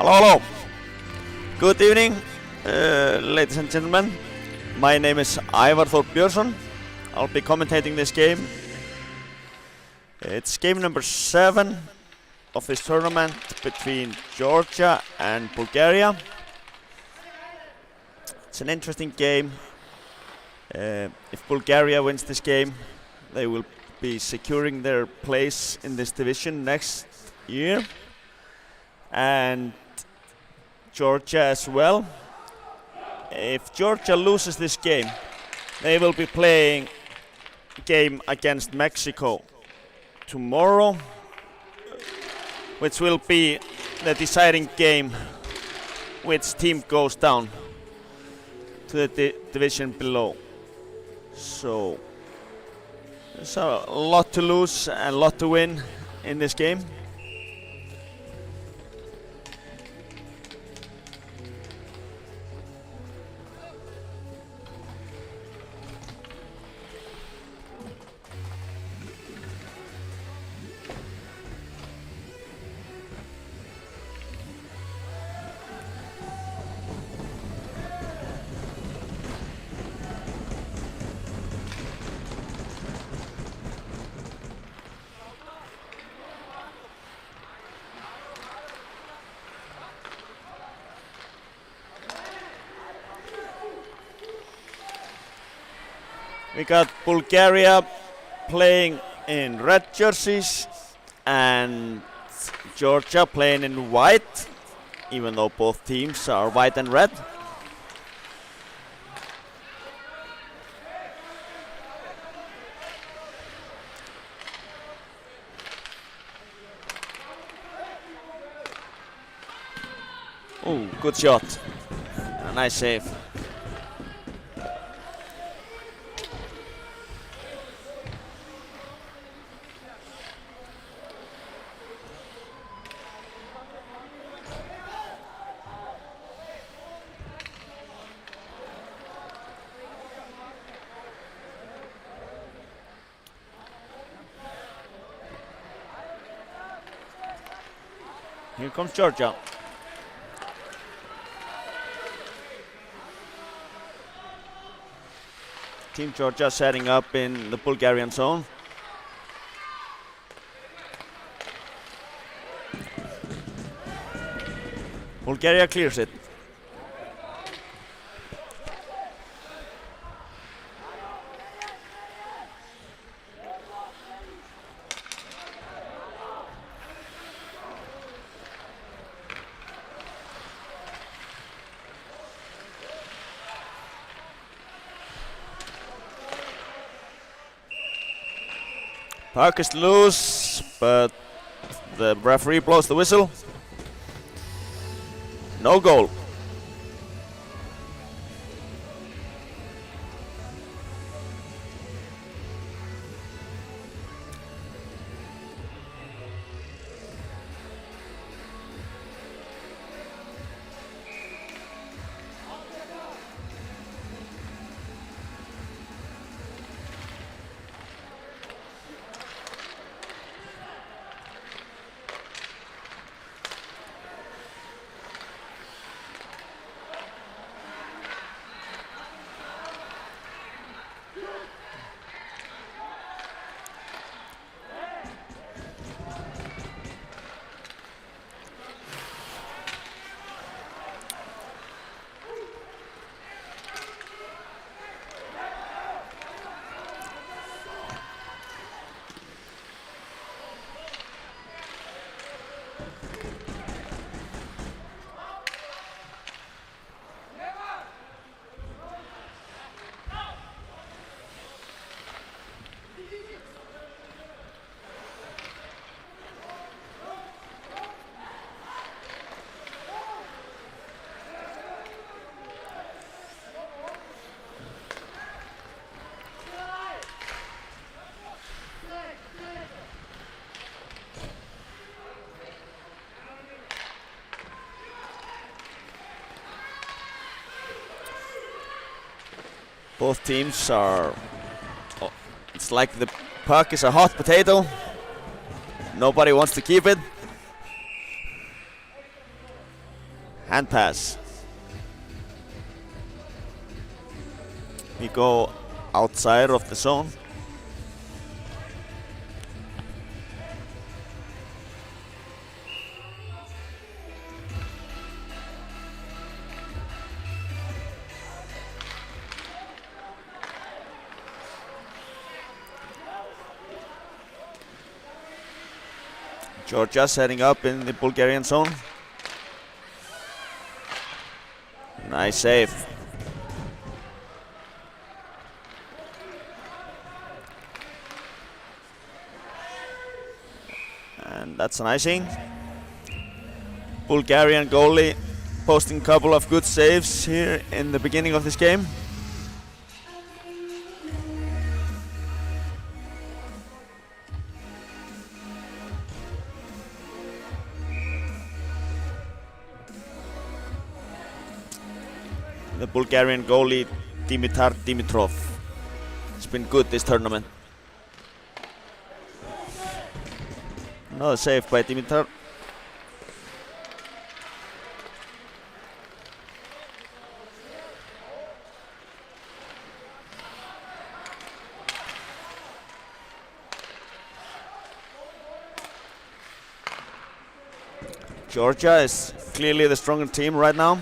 Hello, hello. Good evening, ladies and gentlemen. My name is Ivar Þór Björnsson. I'll be commentating this game. It's game number 7 of this tournament between Georgia and Bulgaria. It's an interesting game. If Bulgaria wins this game, they will be securing their place in this division next year. And Georgia as well. If Georgia loses this game, they will be playing a game against Mexico tomorrow, which will be the deciding game which team goes down to the division below. So there's a lot to lose and a lot to win in this game. We got Bulgaria playing in red jerseys and Georgia playing in white, even though both teams are white and red. Oh, good shot. A nice save. Here comes Georgia. Team Georgia setting up in the Bulgarian zone. Bulgaria clears it. Puck is loose, but the referee blows the whistle. No goal. Both teams are, it's like the puck is a hot potato. Nobody wants to keep it. Hand pass. We go outside of the zone. Georgia setting up in the Bulgarian zone. Nice save. And that's an icing. Bulgarian goalie posting a couple of good saves here in the beginning of this game. The Bulgarian goalie Dimitar Dimitrov has been good this tournament. Another save by Dimitar. Georgia is clearly the stronger team right now.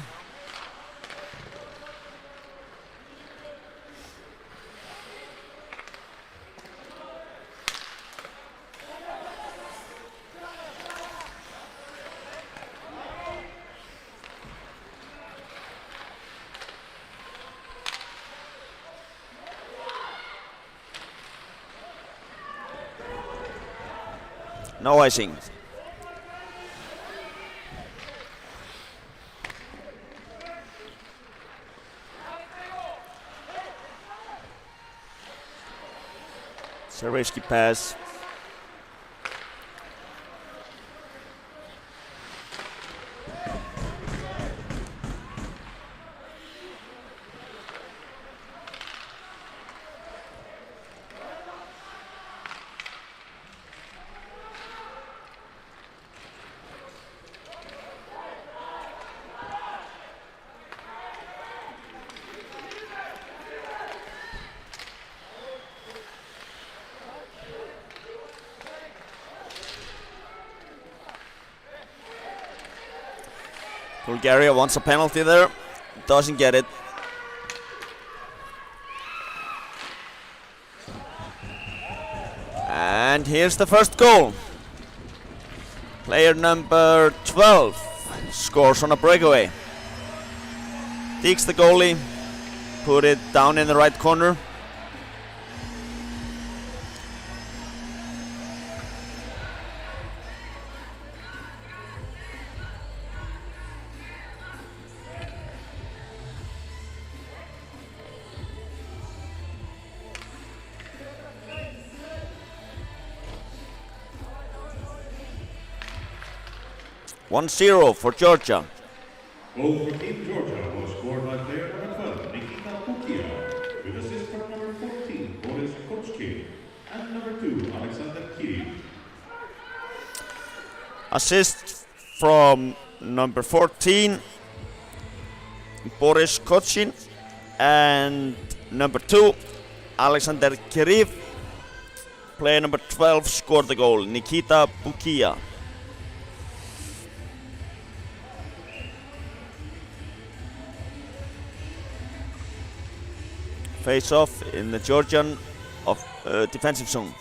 No icing. It's a risky pass. Bulgaria wants a penalty there, doesn't get it. And here's the first goal. Player number 12 scores on a breakaway. Deeks, the goalie, put it down in the right corner. One 0 for Georgia. Goal for Team Georgia was scored by player number 12, Nikita Bukia, with assist from number 14, Boris Kochkin, and number 2, Alexander Kirill. Assist from number 14, Boris Kochin, and number 2, Alexander Kirill. Player number 12 scored the goal, Nikita Bukia. Face off in the Georgian defensive zone.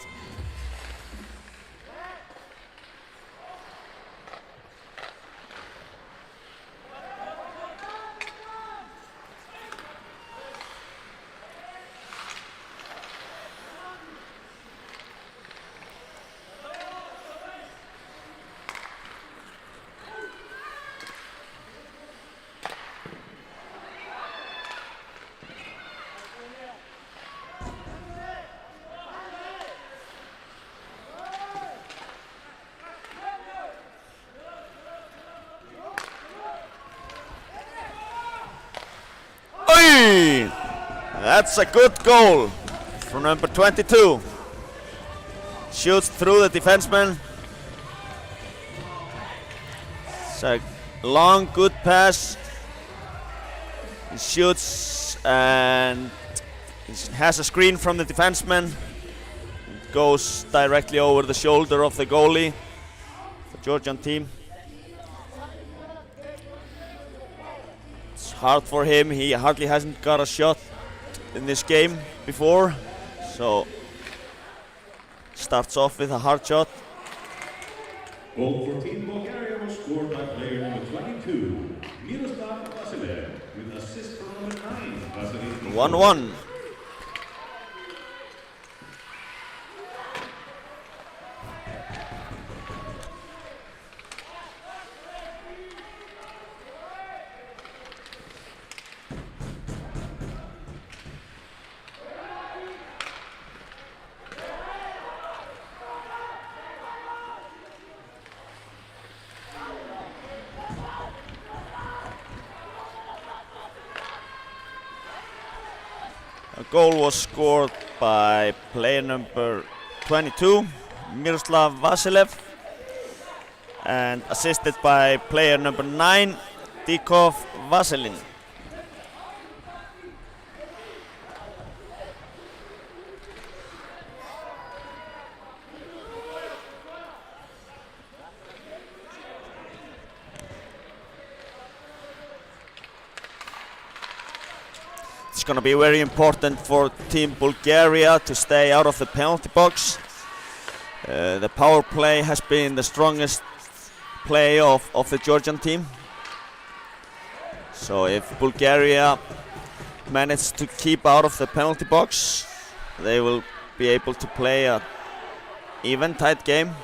That's a good goal from number 22. Shoots through the defenseman. It's a Long, good pass. He shoots and he has a screen from the defenseman. Goes directly over the shoulder of the goalie, the Georgian team. It's hard for him. He hardly hasn't got a shot in this game before, so starts off with a hard shot. Goal for Team Bulgaria was scored by player number 22, Miroslav Vasilev, with assist from number 9, Vasilij. 1-1. A goal was scored by player number 22, Miroslav Vasilev, and assisted by player number 9, Dikov Vasilin. It's going to be very important for Team Bulgaria to stay out of the penalty box. The power play has been the strongest play of the Georgian team. So if Bulgaria manages to keep out of the penalty box, they will be able to play an even, tight game.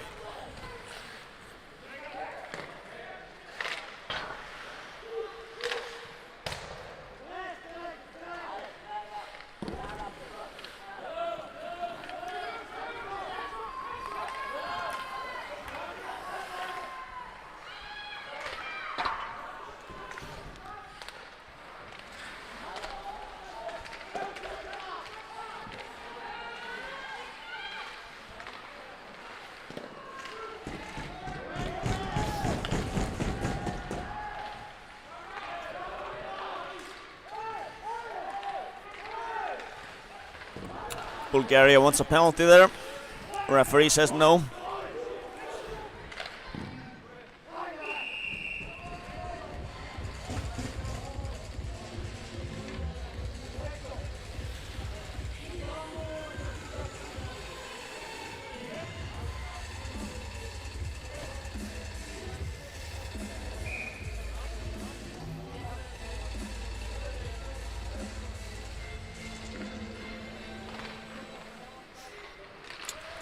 Bulgaria wants a penalty there. Referee says no.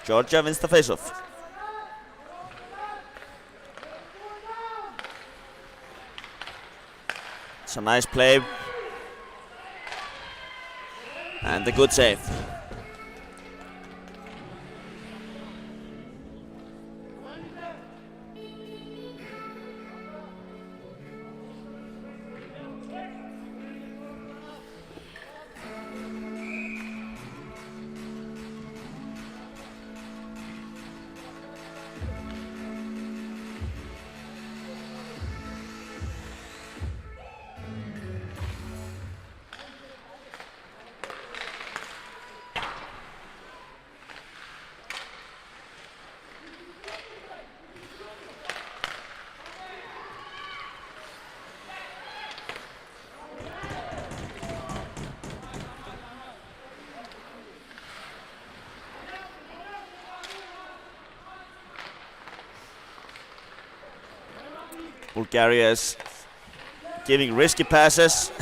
Georgia wins the faceoff. It's a nice play. And a good save. Bulgaria is giving risky passes,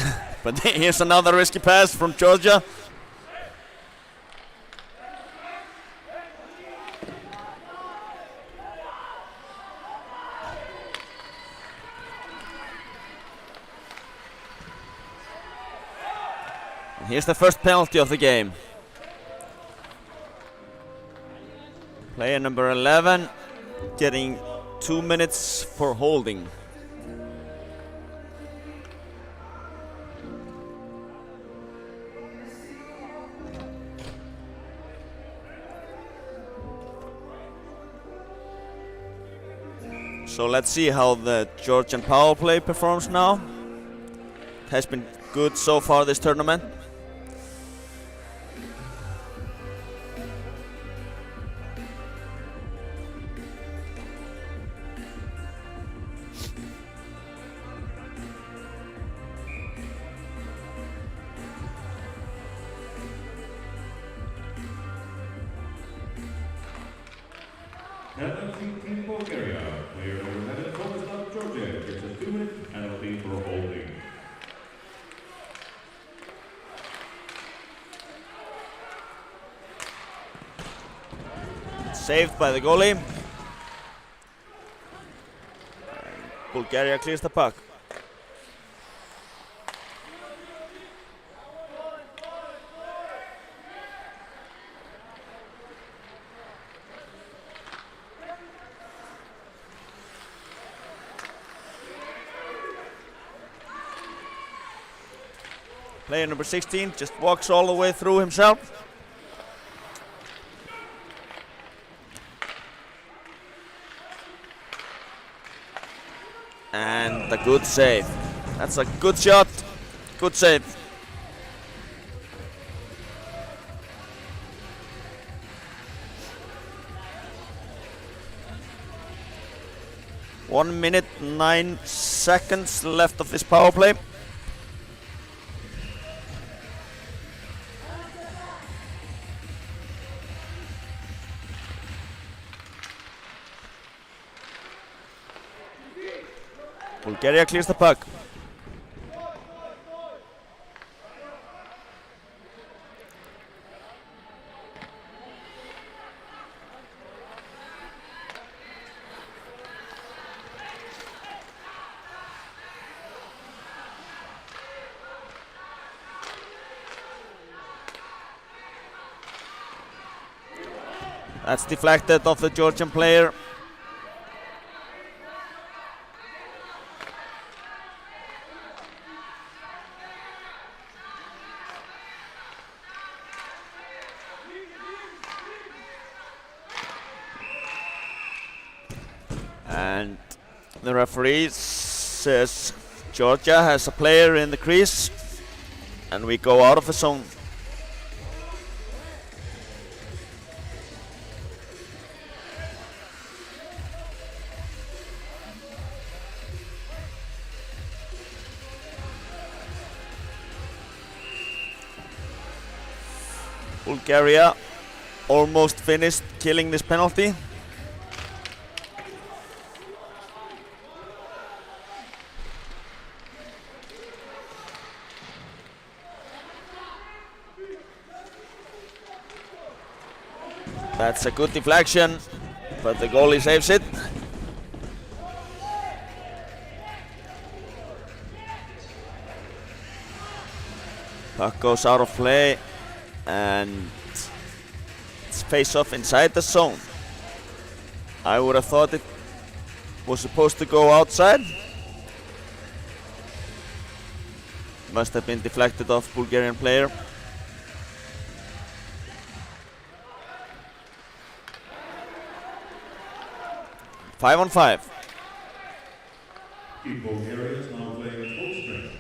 but here's another risky pass from Georgia. And here's the first penalty of the game. Player number 11 getting 2 minutes for holding. So let's see how the Georgian power play performs now. It has been good so far this tournament. Penalty Team Bulgaria. Player number 7, Tomislav Georgiev, gets a 2-minute penalty for holding. Saved by the goalie. Bulgaria clears the puck. Player number 16 just walks all the way through himself. And a good save. That's a good shot. Good save. One minute, 9 seconds left of this power play. Bulgaria clears the puck. That's deflected off the Georgian player. And the referee says Georgia has a player in the crease and we go out of the zone. Bulgaria almost finished killing this penalty. That's a good deflection, but the goalie saves it. Puck goes out of play and it's face off inside the zone. I would have thought it was supposed to go outside. Must have been deflected off Bulgarian player. Five on five. Team Bulgaria is now playing at full strength.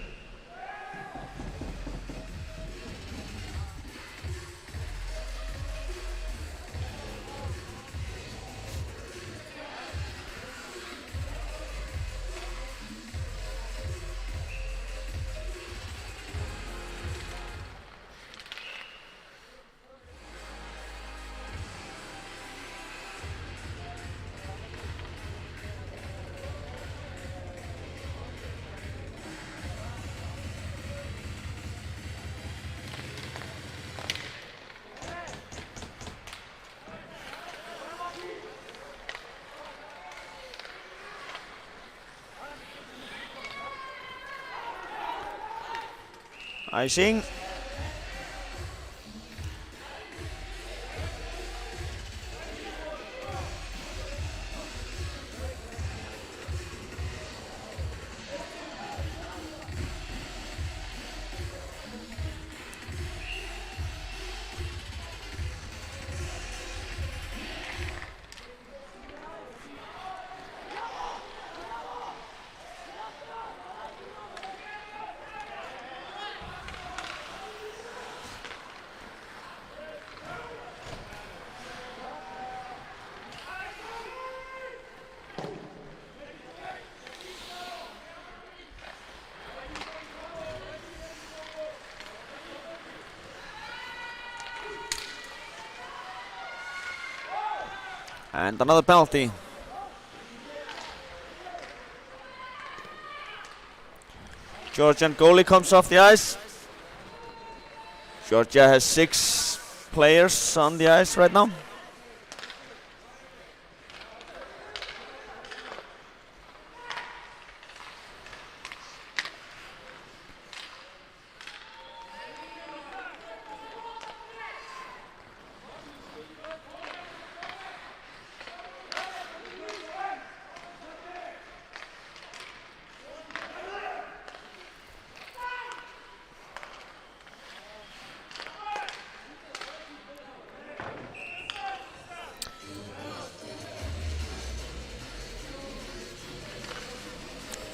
Icing. And another penalty. Georgian goalie comes off the ice. Georgia has 6 players on the ice right now.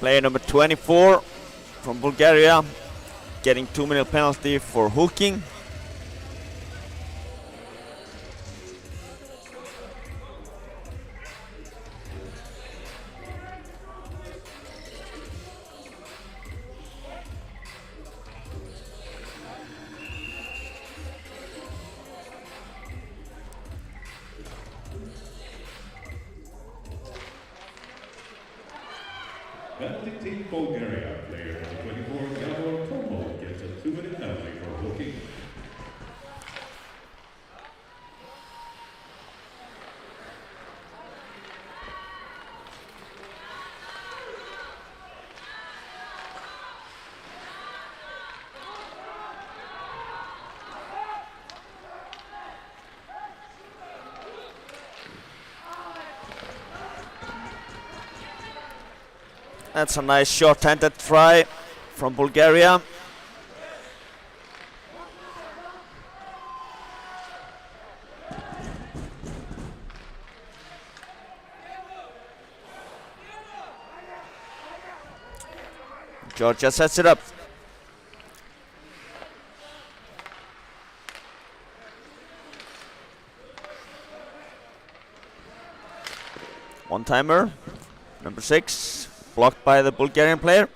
Player number 24 from Bulgaria getting 2-minute penalty for hooking. Penalty Team Bulgaria, player number 24, Gabor Tomo, gets a 2-minute penalty for hooking. That's a nice short-handed try from Bulgaria. Georgia sets it up. One-timer, number 6. Blocked by the Bulgarian player.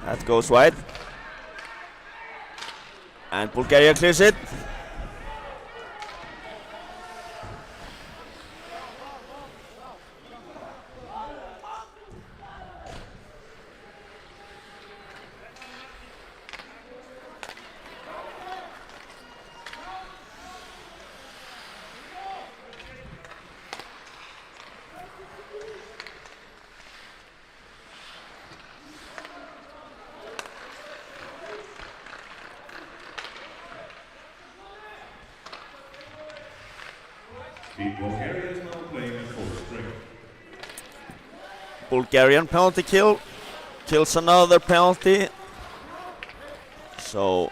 That goes wide. And Bulgaria clears it. The Bulgaria is now playing at full strength. Bulgarian penalty kill. Kills another penalty. So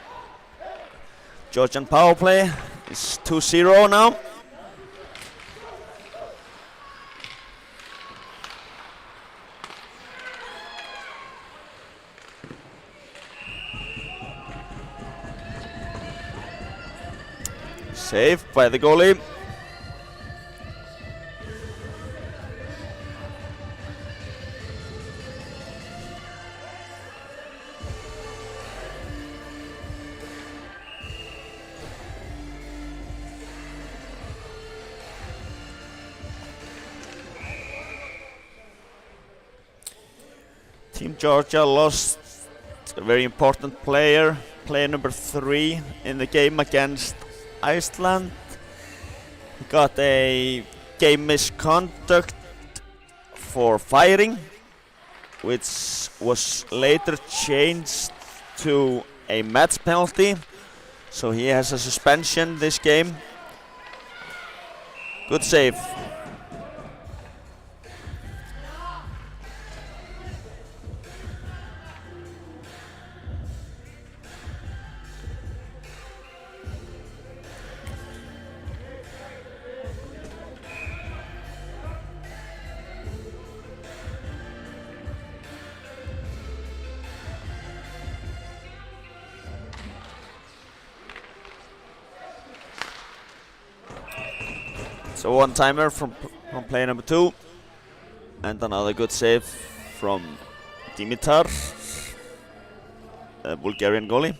Georgian power play is 2-0 now. Saved by the goalie. Team Georgia lost a very important player, player number 3 in the game against Iceland. He got a game misconduct for firing, which was later changed to a match penalty. So he has a suspension this game. Good save. So one timer from player number 2, and another good save from Dimitar, Bulgarian goalie.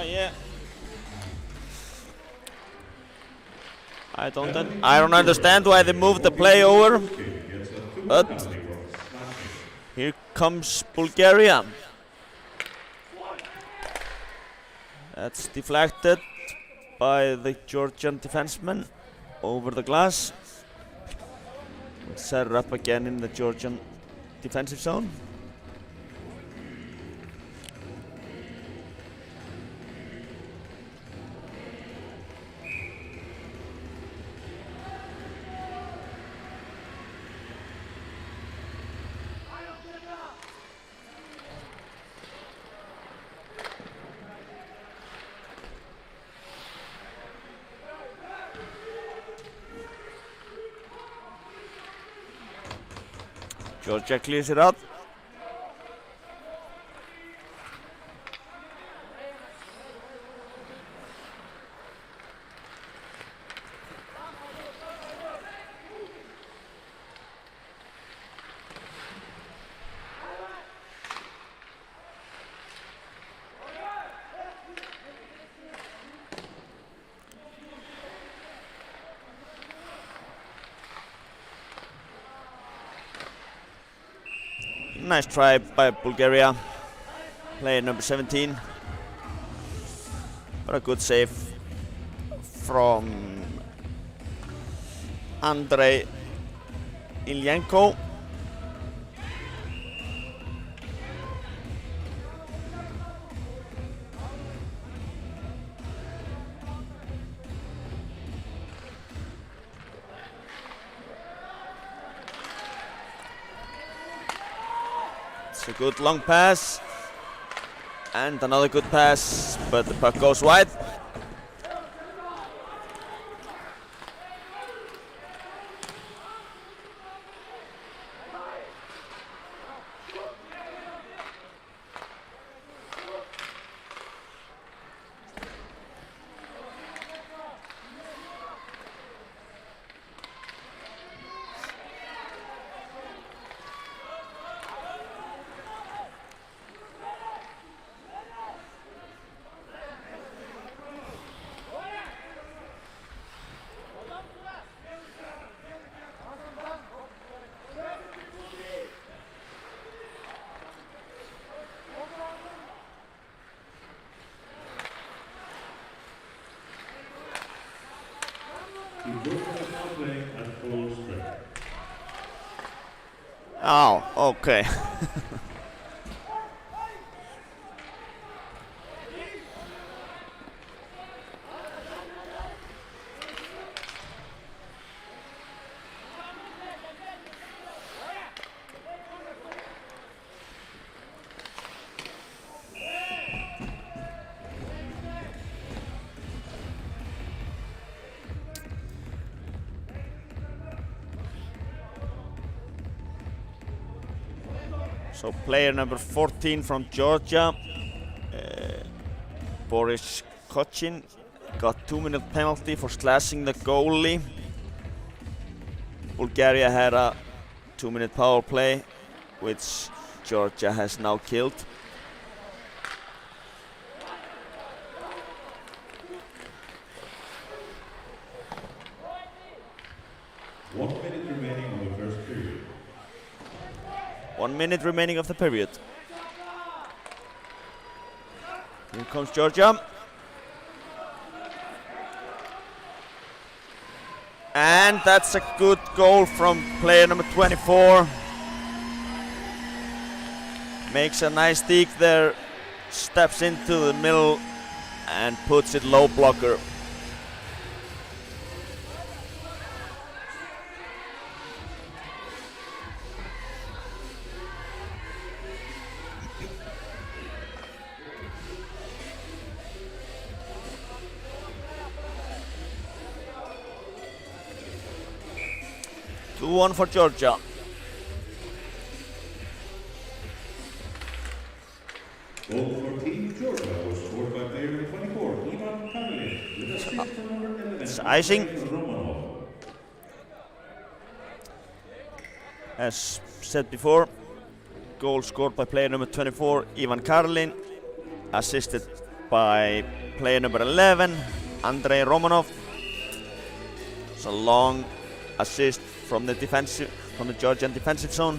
Yeah. I don't understand why they moved the play over, but here comes Bulgaria. That's deflected by the Georgian defenseman over the glass. Set it up again in the Georgian defensive zone. Georgia clears it out. Nice try by Bulgaria, player number 17. But a good save from Andrei Ilyenko. It's a good long pass, and another good pass, but the puck goes wide. Oh, okay. So player number 14 from Georgia, Boris Kochin, got 2-minute penalty for slashing the goalie. Bulgaria had a 2-minute power play, which Georgia has now killed. One minute remaining on the first period. 1 minute remaining of the period. Here comes Georgia. And that's a good goal from player number 24. Makes a nice dig there, steps into the middle and puts it low blocker. Two-one for Georgia. Goal for Team Georgia was scored by player number 24, Ivan Karlin, with assist from number 11, It's icing. Andrei Romanov. As said before, goal scored by player number 24, Ivan Karlin, assisted by player number 11, Andrei Romanov. It's a long assist from the Georgian defensive zone.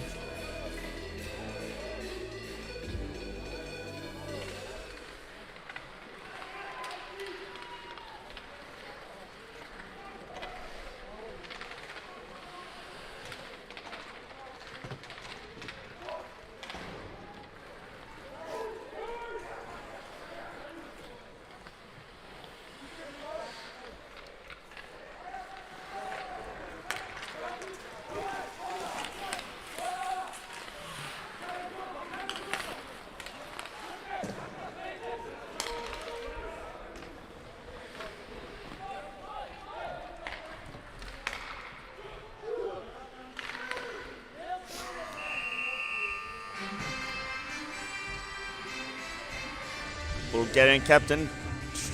Bulgarian captain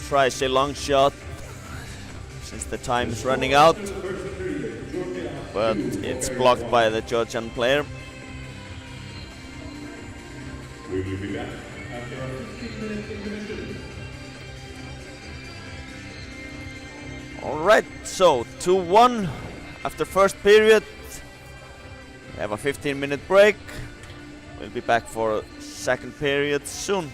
tries a long shot since the time is running out, but it's blocked by the Georgian player. We will be back after our 15-minute intermission. Alright, so 2-1 after first period. We have a 15-minute break. We'll be back for second period soon.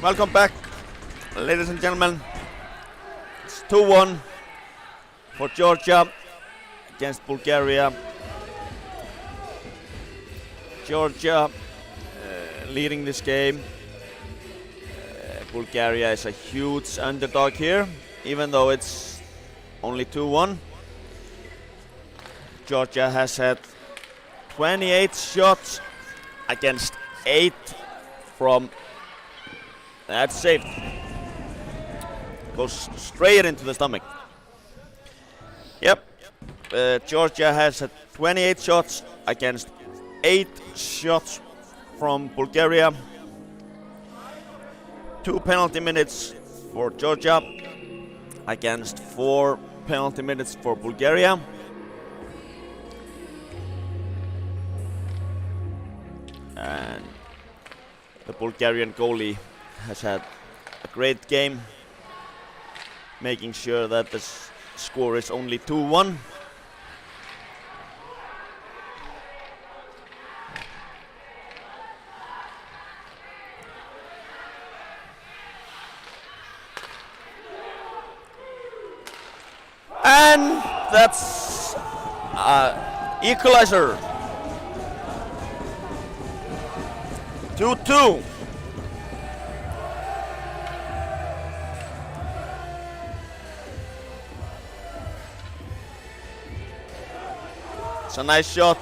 Welcome back, ladies and gentlemen. It's 2-1 for Georgia against Bulgaria. Georgia leading this game. Bulgaria is a huge underdog here, even though it's only 2-1. Georgia has had 28 shots against 8 from... That's saved. Goes straight into the stomach. Yep. Georgia has had 28 shots against 8 shots from Bulgaria. 2 penalty minutes for Georgia against 4 penalty minutes for Bulgaria. And the Bulgarian goalie has had a great game, making sure that the score is only 2-1. And that's equalizer. 2-2. It's a nice shot.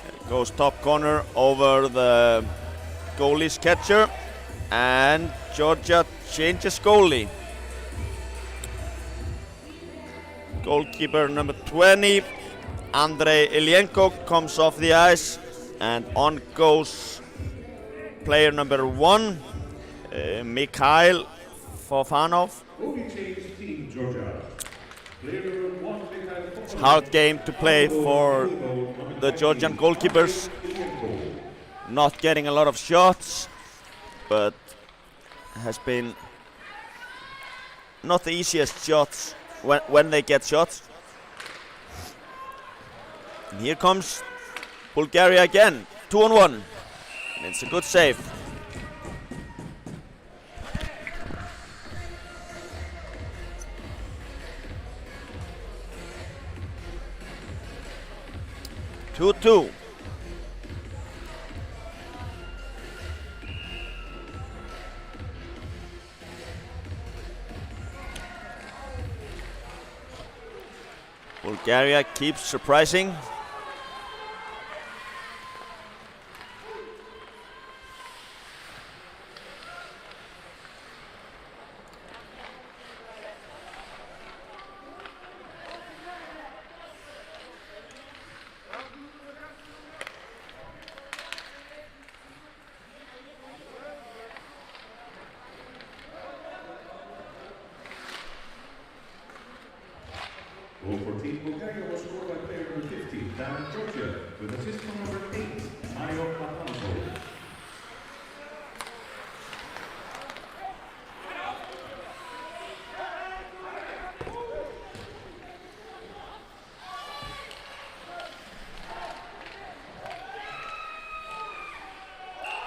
It goes top corner over the goalie's catcher, and Georgia changes goalie. Goalkeeper number 20, Andrei Ilyenko, comes off the ice, and on goes player number 1, Mikhail Fofanov. It's a hard game to play for the Georgian goalkeepers. Not getting a lot of shots, but has been not the easiest shots when they get shots. And here comes Bulgaria again, 2-on-1. And it's a good save. Two. Bulgaria keeps surprising. Goal for Team Bulgaria was scored by player number 15, Dan Georgia, with assist from number 8, Mario Patanzo.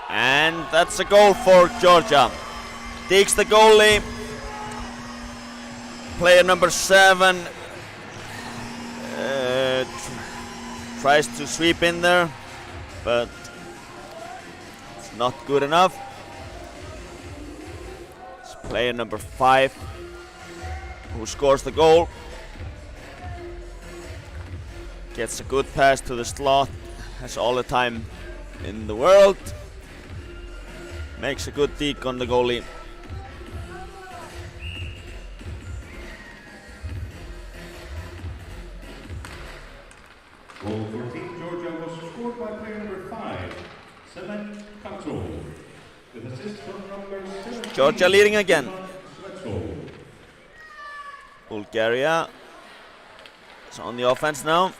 And that's a goal for Georgia. Takes the goalie. Player number 7 tries to sweep in there, but it's not good enough. It's player number 5 who scores the goal. Gets a good pass to the slot, has all the time in the world. Makes a good deke on the goalie. Goal for Team Georgia was scored by player number 5, Semen Kato, with assist from number 17. Georgia leading again. Svetsko. Bulgaria is on the offense now.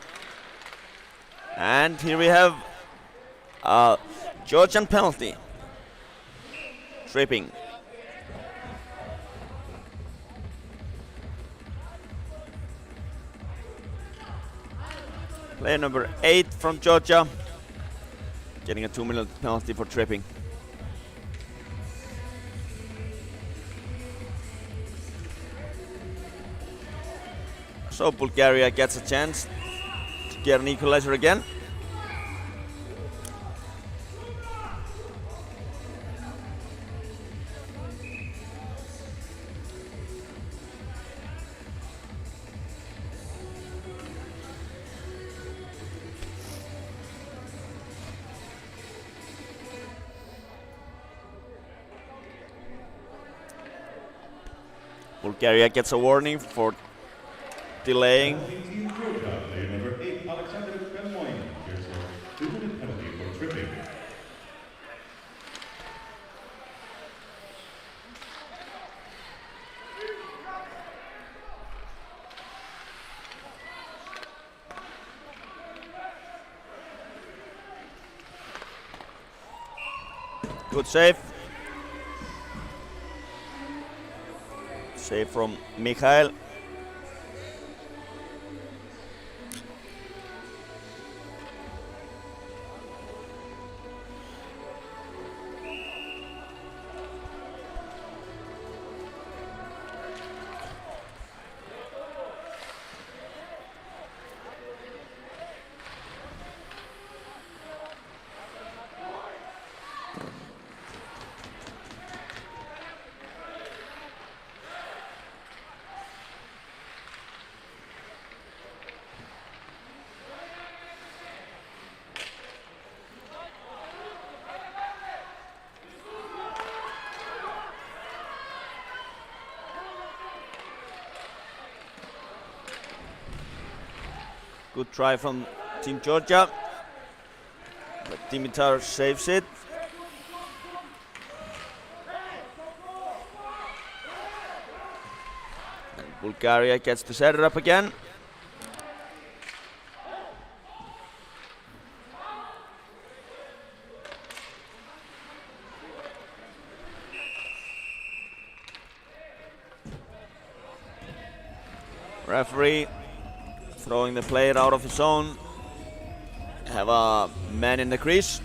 And here we have a Georgian penalty. Tripping. Player number 8 from Georgia getting a 2-minute penalty for tripping. So Bulgaria gets a chance to get an equalizer again. Bulgaria gets a warning for delaying. Team Georgia, player number 8, Alexander Benmoin, gets a 2-minute penalty for tripping. Good save. Save from Mikhail. Good try from Team Georgia, but Dimitar saves it. And Bulgaria gets to set it up again. Referee throwing the player out of his zone. Have a man in the crease.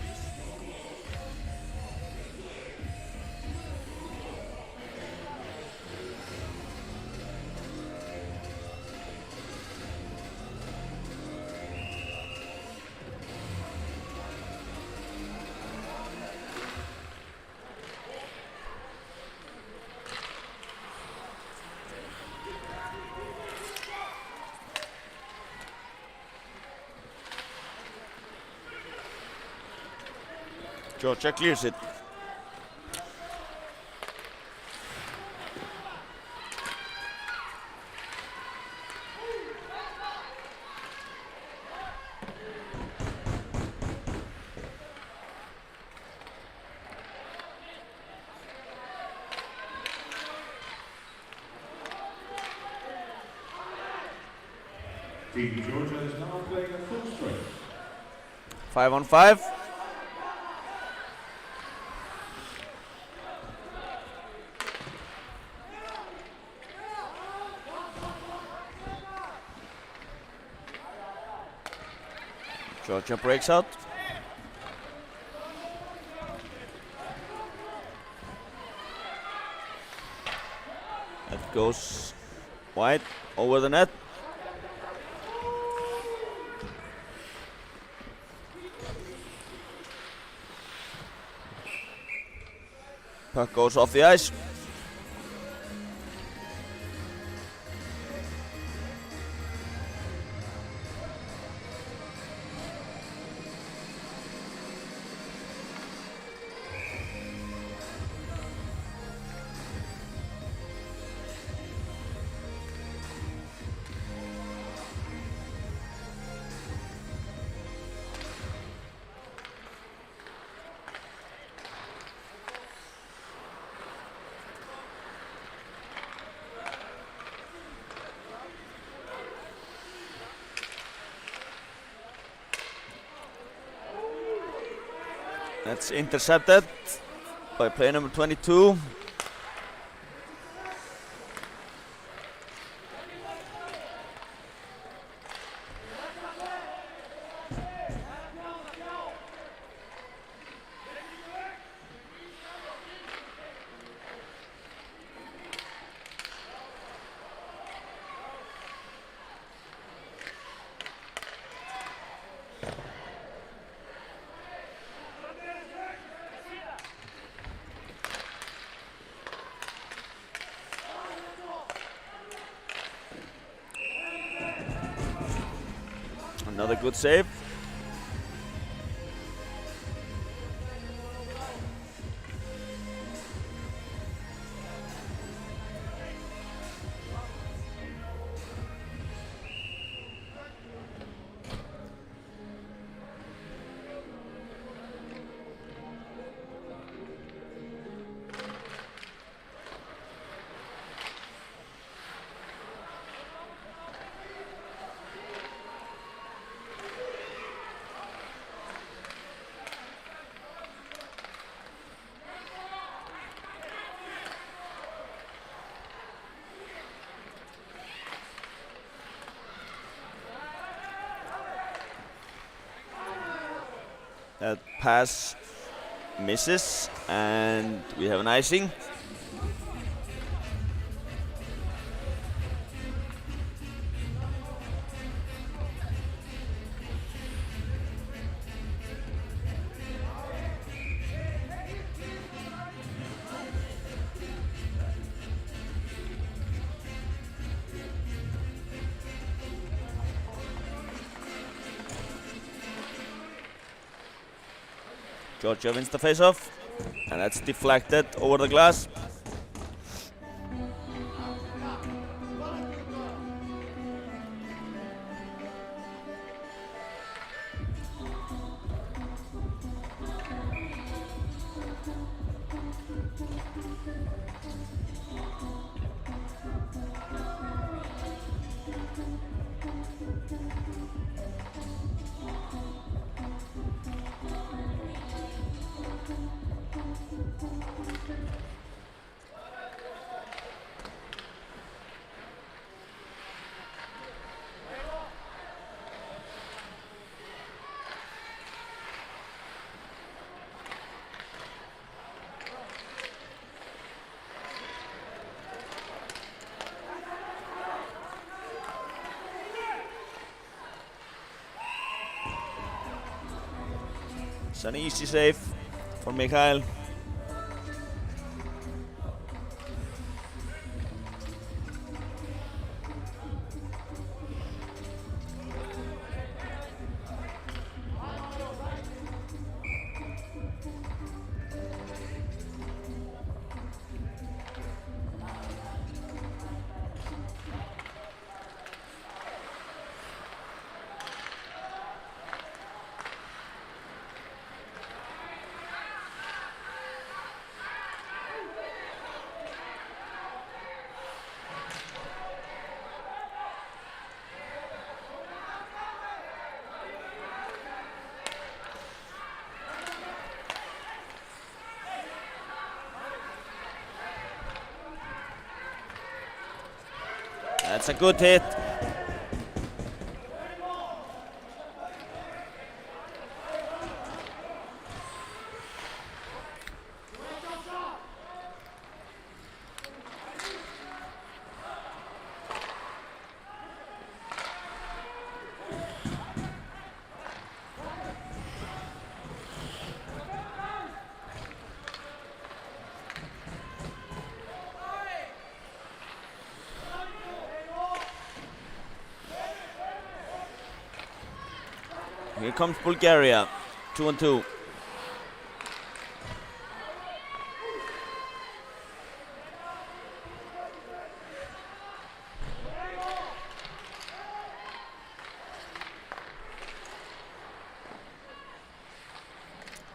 Georgia clears it. Team Georgia is now playing at full strength. 5-on-5. Georgia breaks out. That goes wide over the net. Puck goes off the ice. That's intercepted by player number 22. Another good save. That pass misses, and we have an icing. Georgia wins the face-off, and that's deflected over the glass. It's an easy save for Mikhail. That's a good hit. Here comes Bulgaria, 2-2.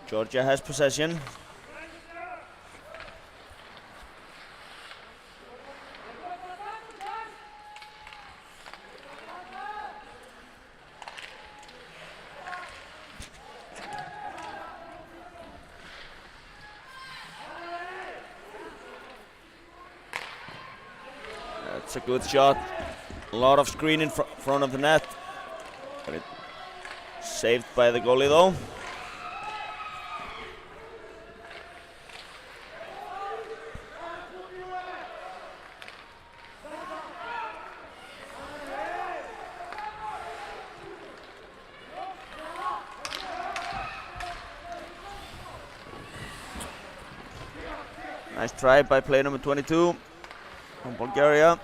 Georgia has possession. That's a good shot. A lot of screen in front of the net. But it saved by the goalie though. Nice try by player number 22 from Bulgaria.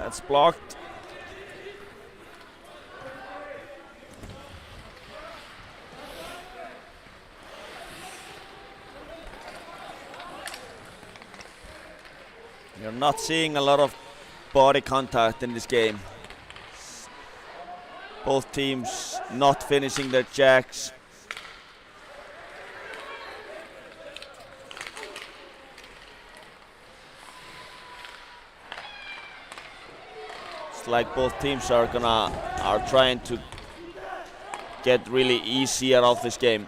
That's blocked. You're not seeing a lot of body contact in this game. Both teams not finishing their jacks. It's like both teams are trying to get really easy out of this game.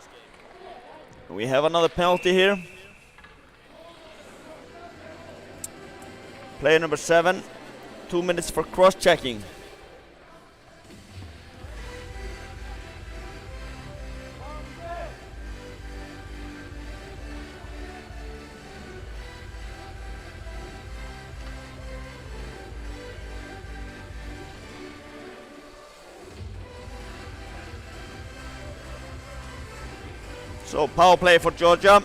We have another penalty here. Player number 7, 2 minutes for cross-checking. So power play for Georgia.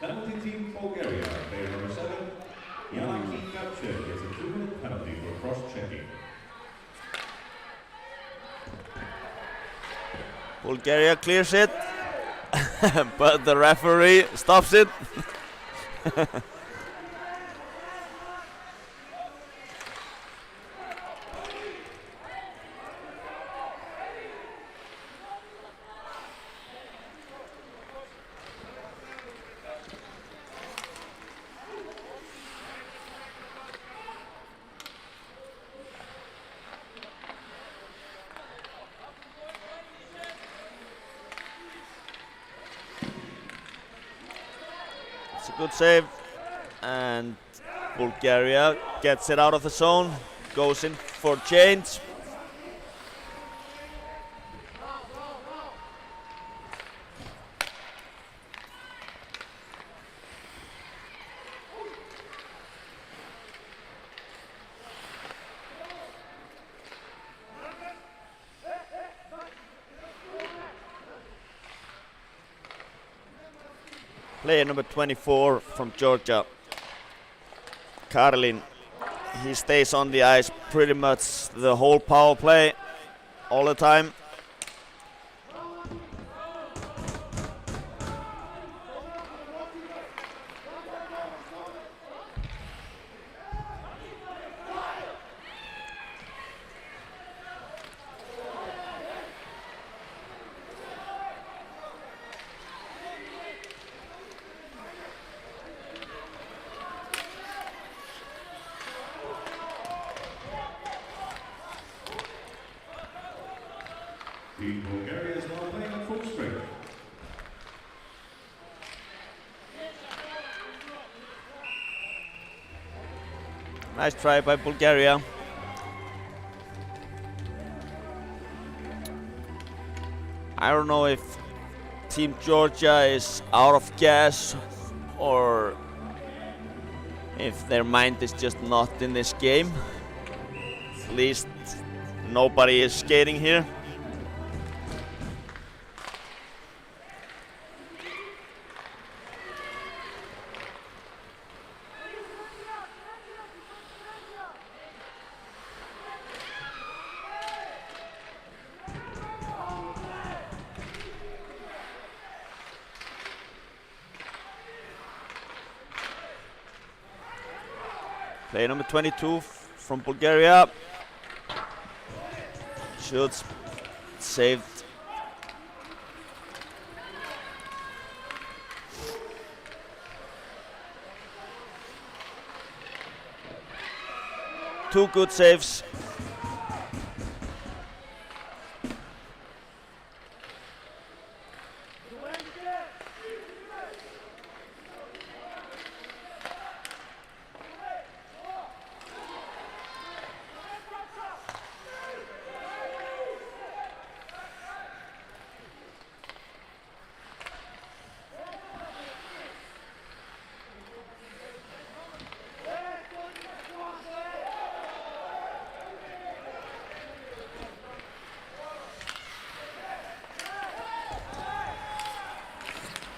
Penalty team Bulgaria, player number 7, Yanaki Gapchev gets a 2-minute penalty for cross-checking. Bulgaria clears it, but the referee stops it. It's a good save, and Bulgaria gets it out of the zone, goes in for change. Player number 24 from Georgia, Karlin, he stays on the ice pretty much the whole power play, all the time. Team Bulgaria is now playing at full strength. Nice try by Bulgaria. I don't know if Team Georgia is out of gas or if their mind is just not in this game. At least nobody is skating here. Player number 22 from Bulgaria. Shoots, saved. Two good saves.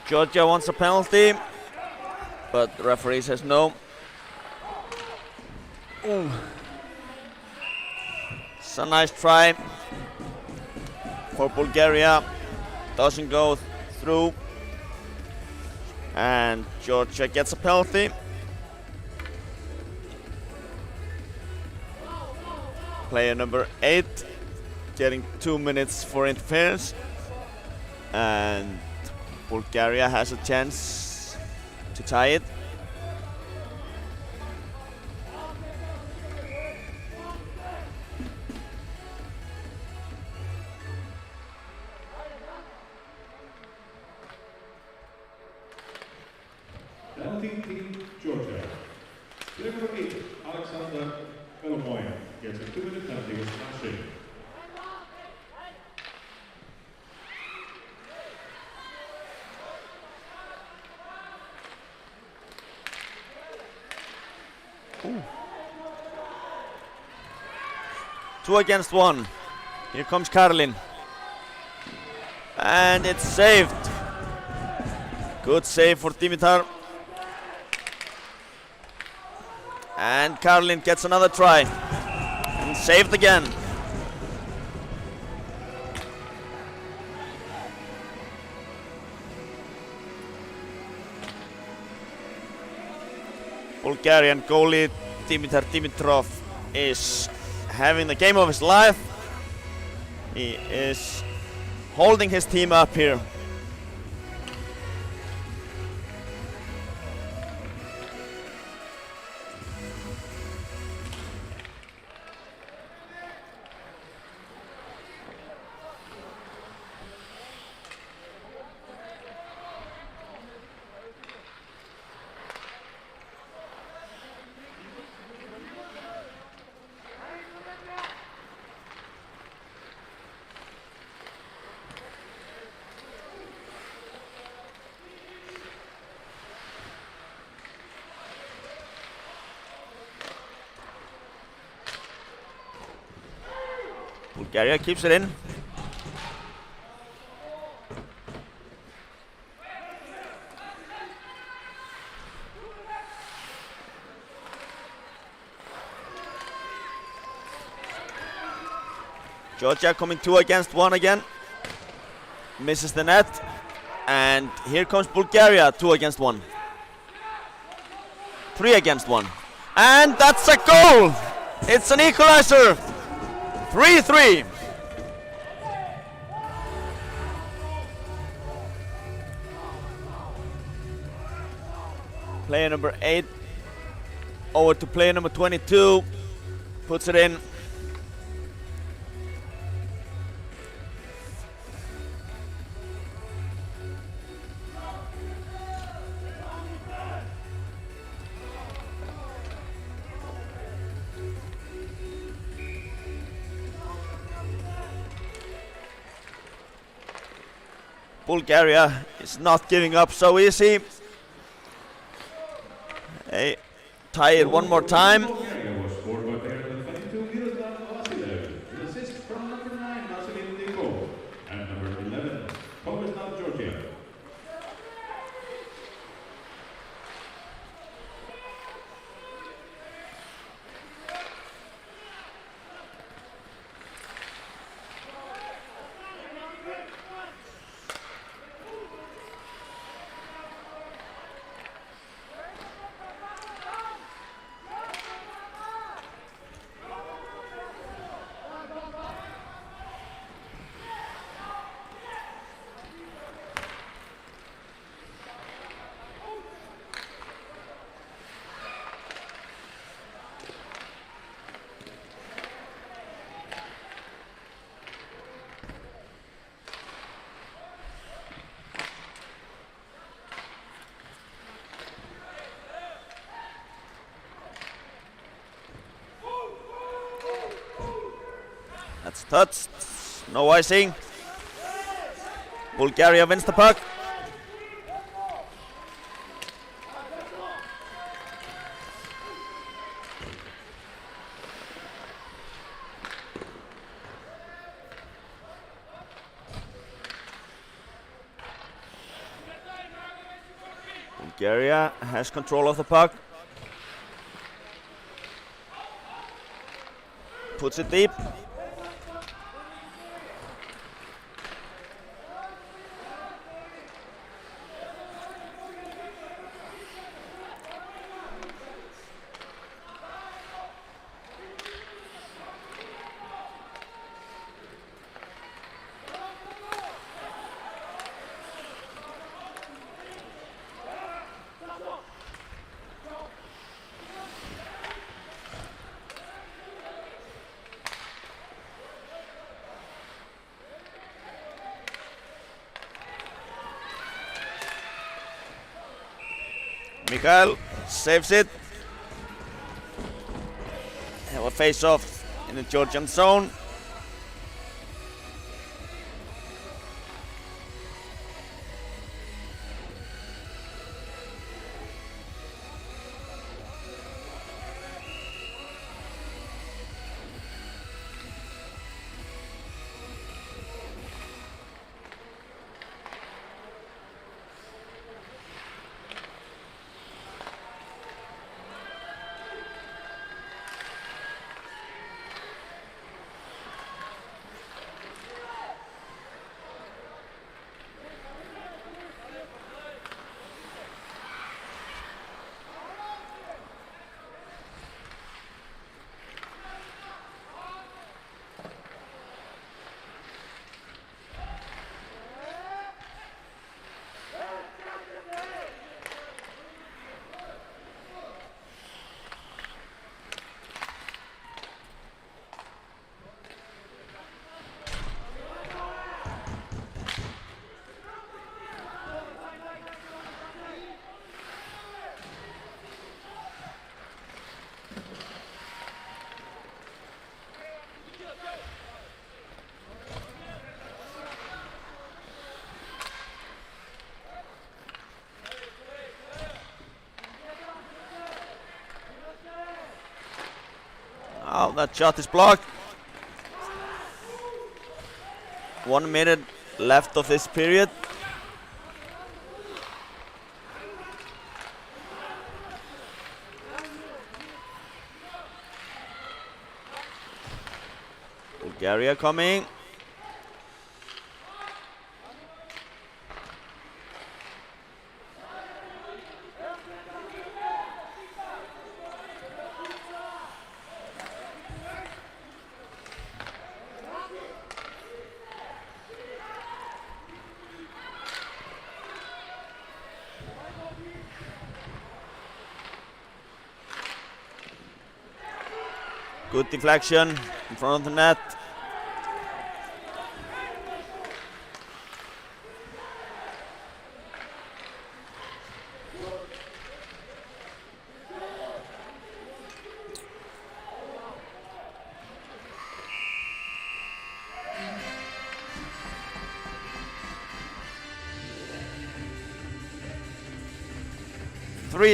Georgia wants a penalty, but the referee says no. It's a nice try for Bulgaria. Doesn't go through. And Georgia gets a penalty. Player number 8 getting 2 minutes for interference. And Bulgaria has a chance to tie it. Penalty team Georgia. Player number 8, Alexander Belomoy, gets a 2-minute penalty with smashing. Two against one. Here comes Karlin. And it's saved. Good save for Dimitar. And Karlin gets another try. And saved again. Bulgarian goalie Dimitar Dimitrov is having the game of his life. He is holding his team up here. Bulgaria keeps it in. Georgia coming 2 against 1 again. Misses the net. And here comes Bulgaria 2 against 1. 3 against 1. And that's a goal! It's an equalizer! 3-3. Player number 8 over to player number 22. Puts it in. Bulgaria is not giving up so easy. They tie it one more time. Bulgaria was scored by player number 22, Miroslav Vasilev, with assist from number 9, Vasilin Diko, and number 11, Tomislav Georgia. That's touched. No icing. Bulgaria wins the puck. Bulgaria has control of the puck. Puts it deep. Mikhail saves it. Have a face-off in the Georgian zone. Oh, that shot is blocked. 1 minute left of this period. Bulgaria coming. Good deflection in front of the net.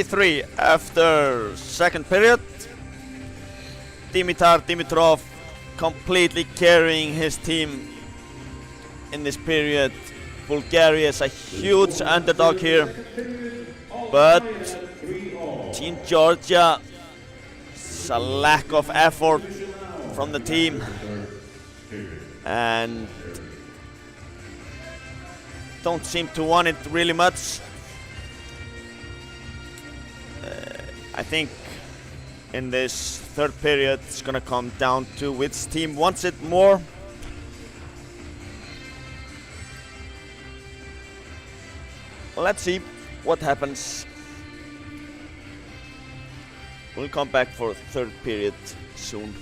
Three after second period. Dimitar Dimitrov completely carrying his team in this period. Bulgaria is a huge underdog here, but Team Georgia, it's a lack of effort from the team, and don't seem to want it really much. I think in this third period it's gonna come down to which team wants it more. Let's see what happens. We'll come back for third period soon.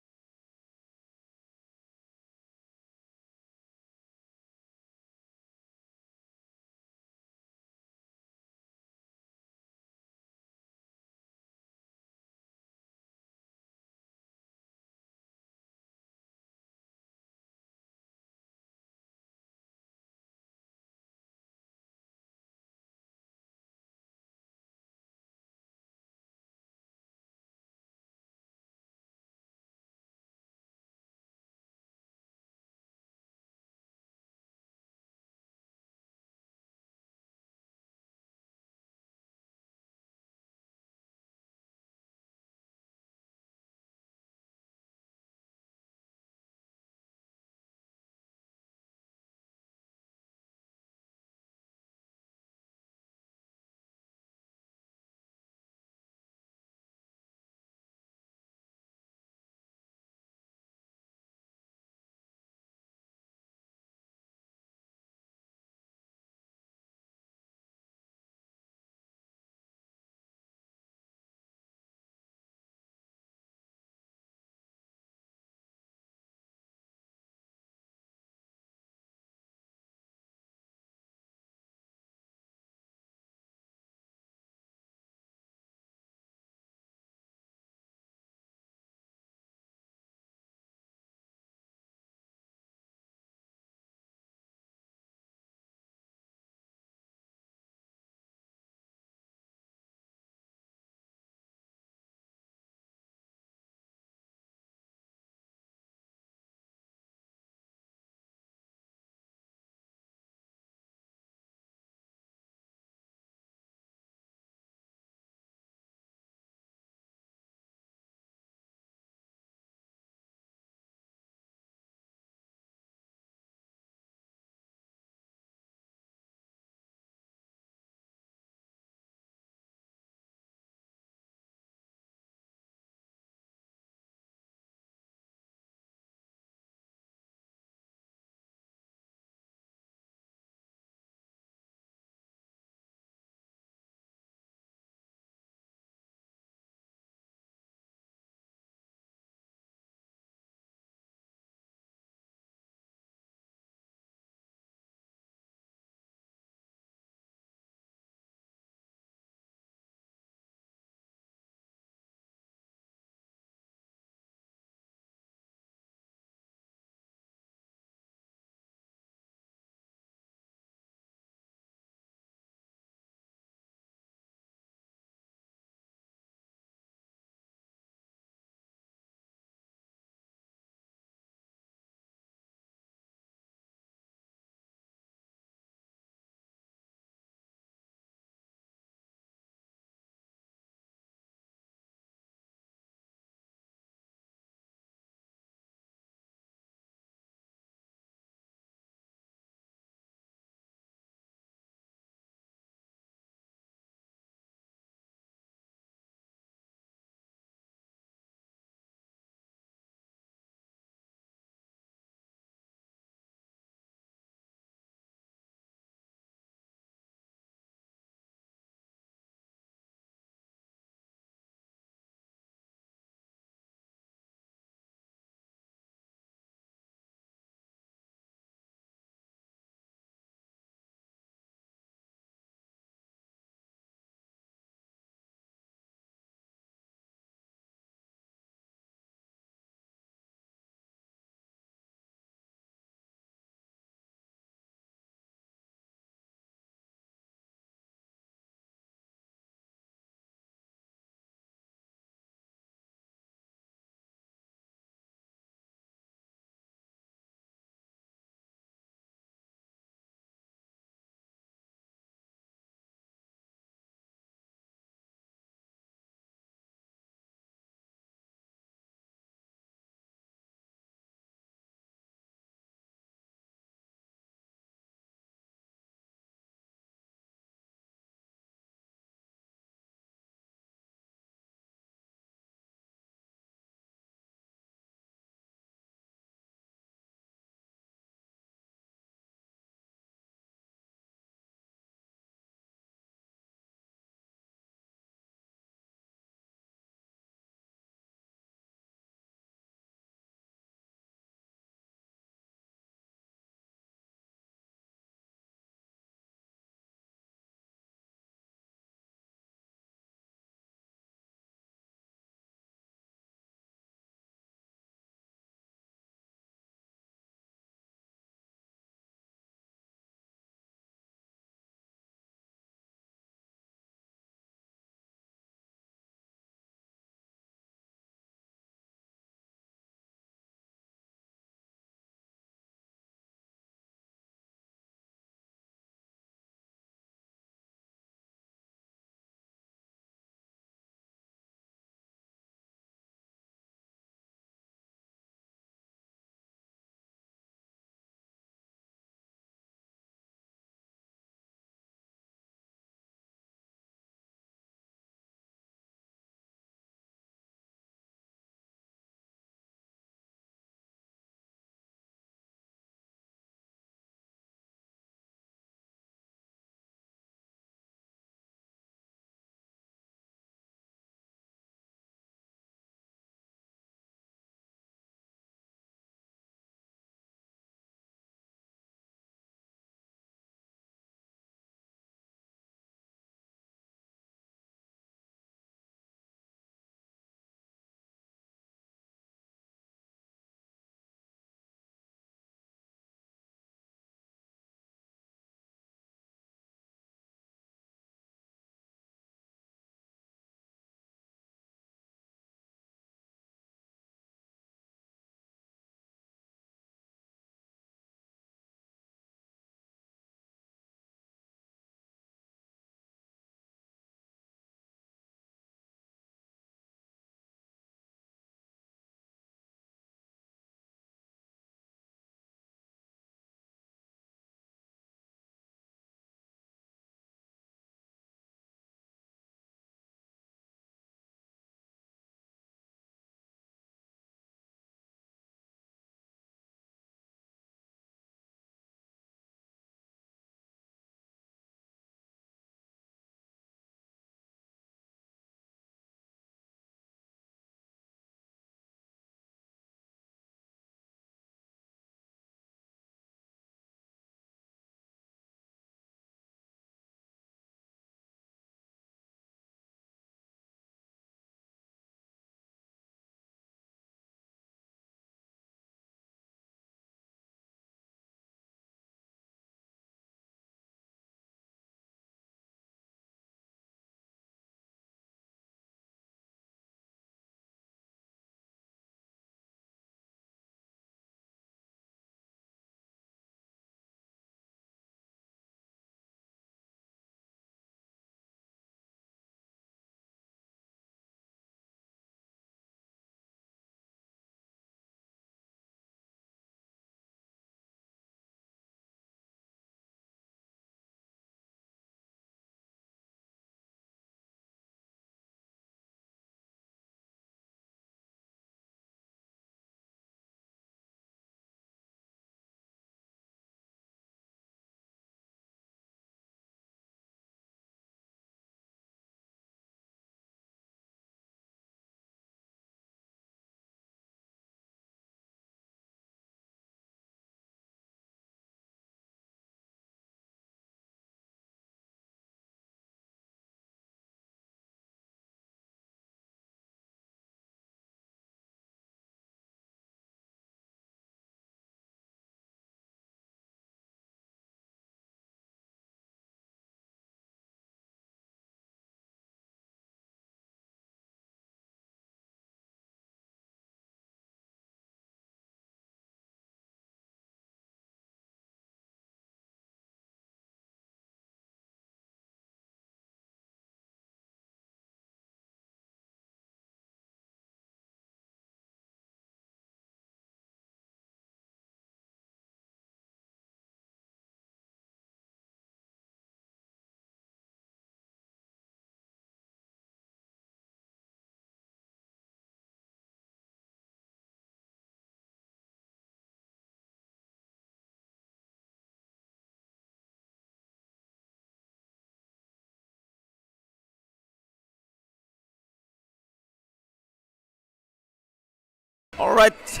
All right,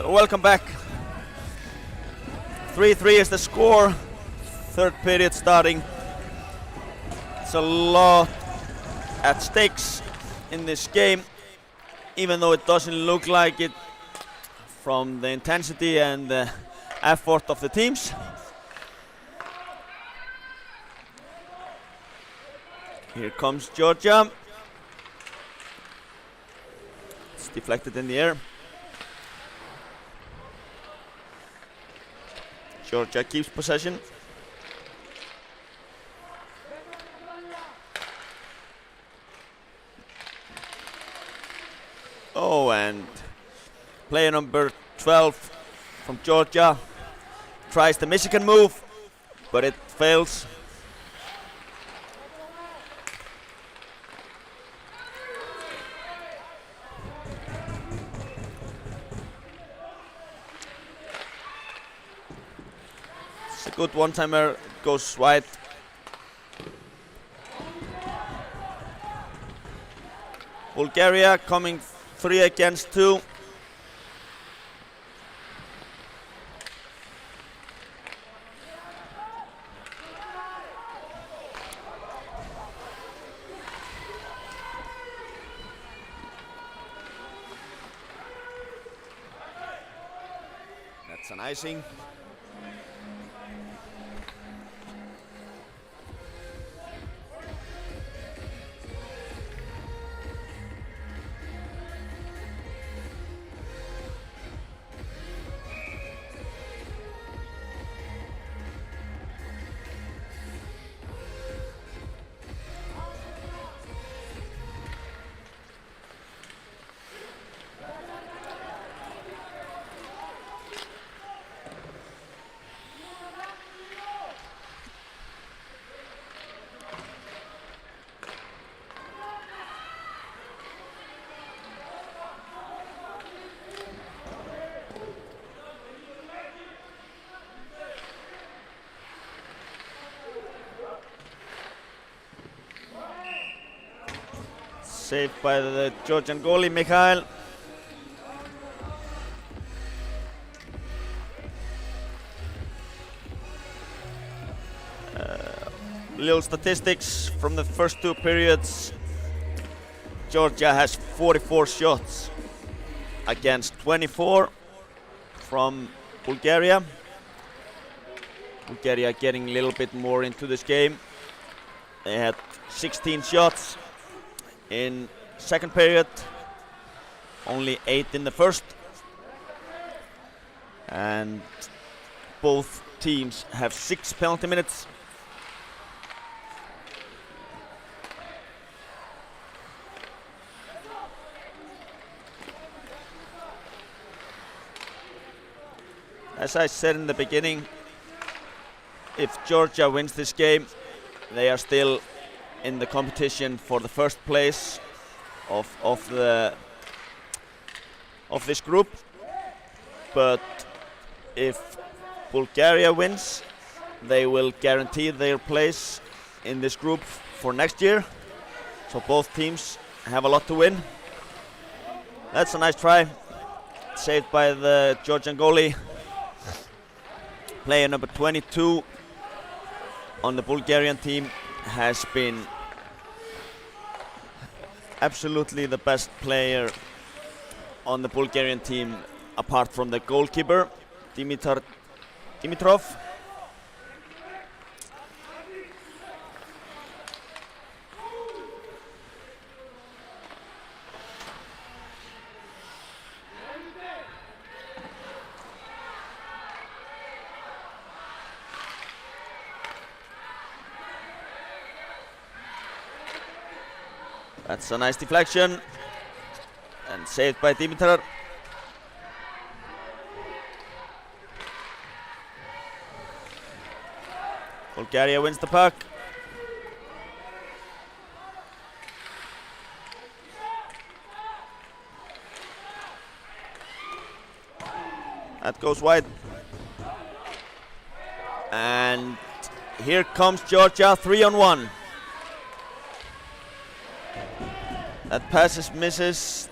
welcome back. 3-3 is the score. Third period starting. It's a lot at stakes in this game, even though it doesn't look like it from the intensity and the effort of the teams. Here comes Georgia. It's deflected in the air. Georgia keeps possession. Oh, and player number 12 from Georgia tries the Michigan move, but it fails. It's a good one-timer, goes wide. Bulgaria coming 3 against 2. That's an icing. Saved by the Georgian goalie, Mikhail. Little statistics from the first 2 periods. Georgia has 44 shots against 24 from Bulgaria. Bulgaria getting a little bit more into this game. They had 16 shots in second period, only 8 in the first, and both teams have 6 penalty minutes. As I said in the beginning, if Georgia wins this game, they are still in the competition for the first place of this group. But if Bulgaria wins, they will guarantee their place in this group for next year. So both teams have a lot to win. That's a nice try, saved by the Georgian goalie. Player number 22 on the Bulgarian team has been absolutely the best player on the Bulgarian team, apart from the goalkeeper, Dimitrov. That's a nice deflection and saved by Dimitar. Bulgaria wins the puck. That goes wide. And here comes Georgia, 3-on-1. That passes misses.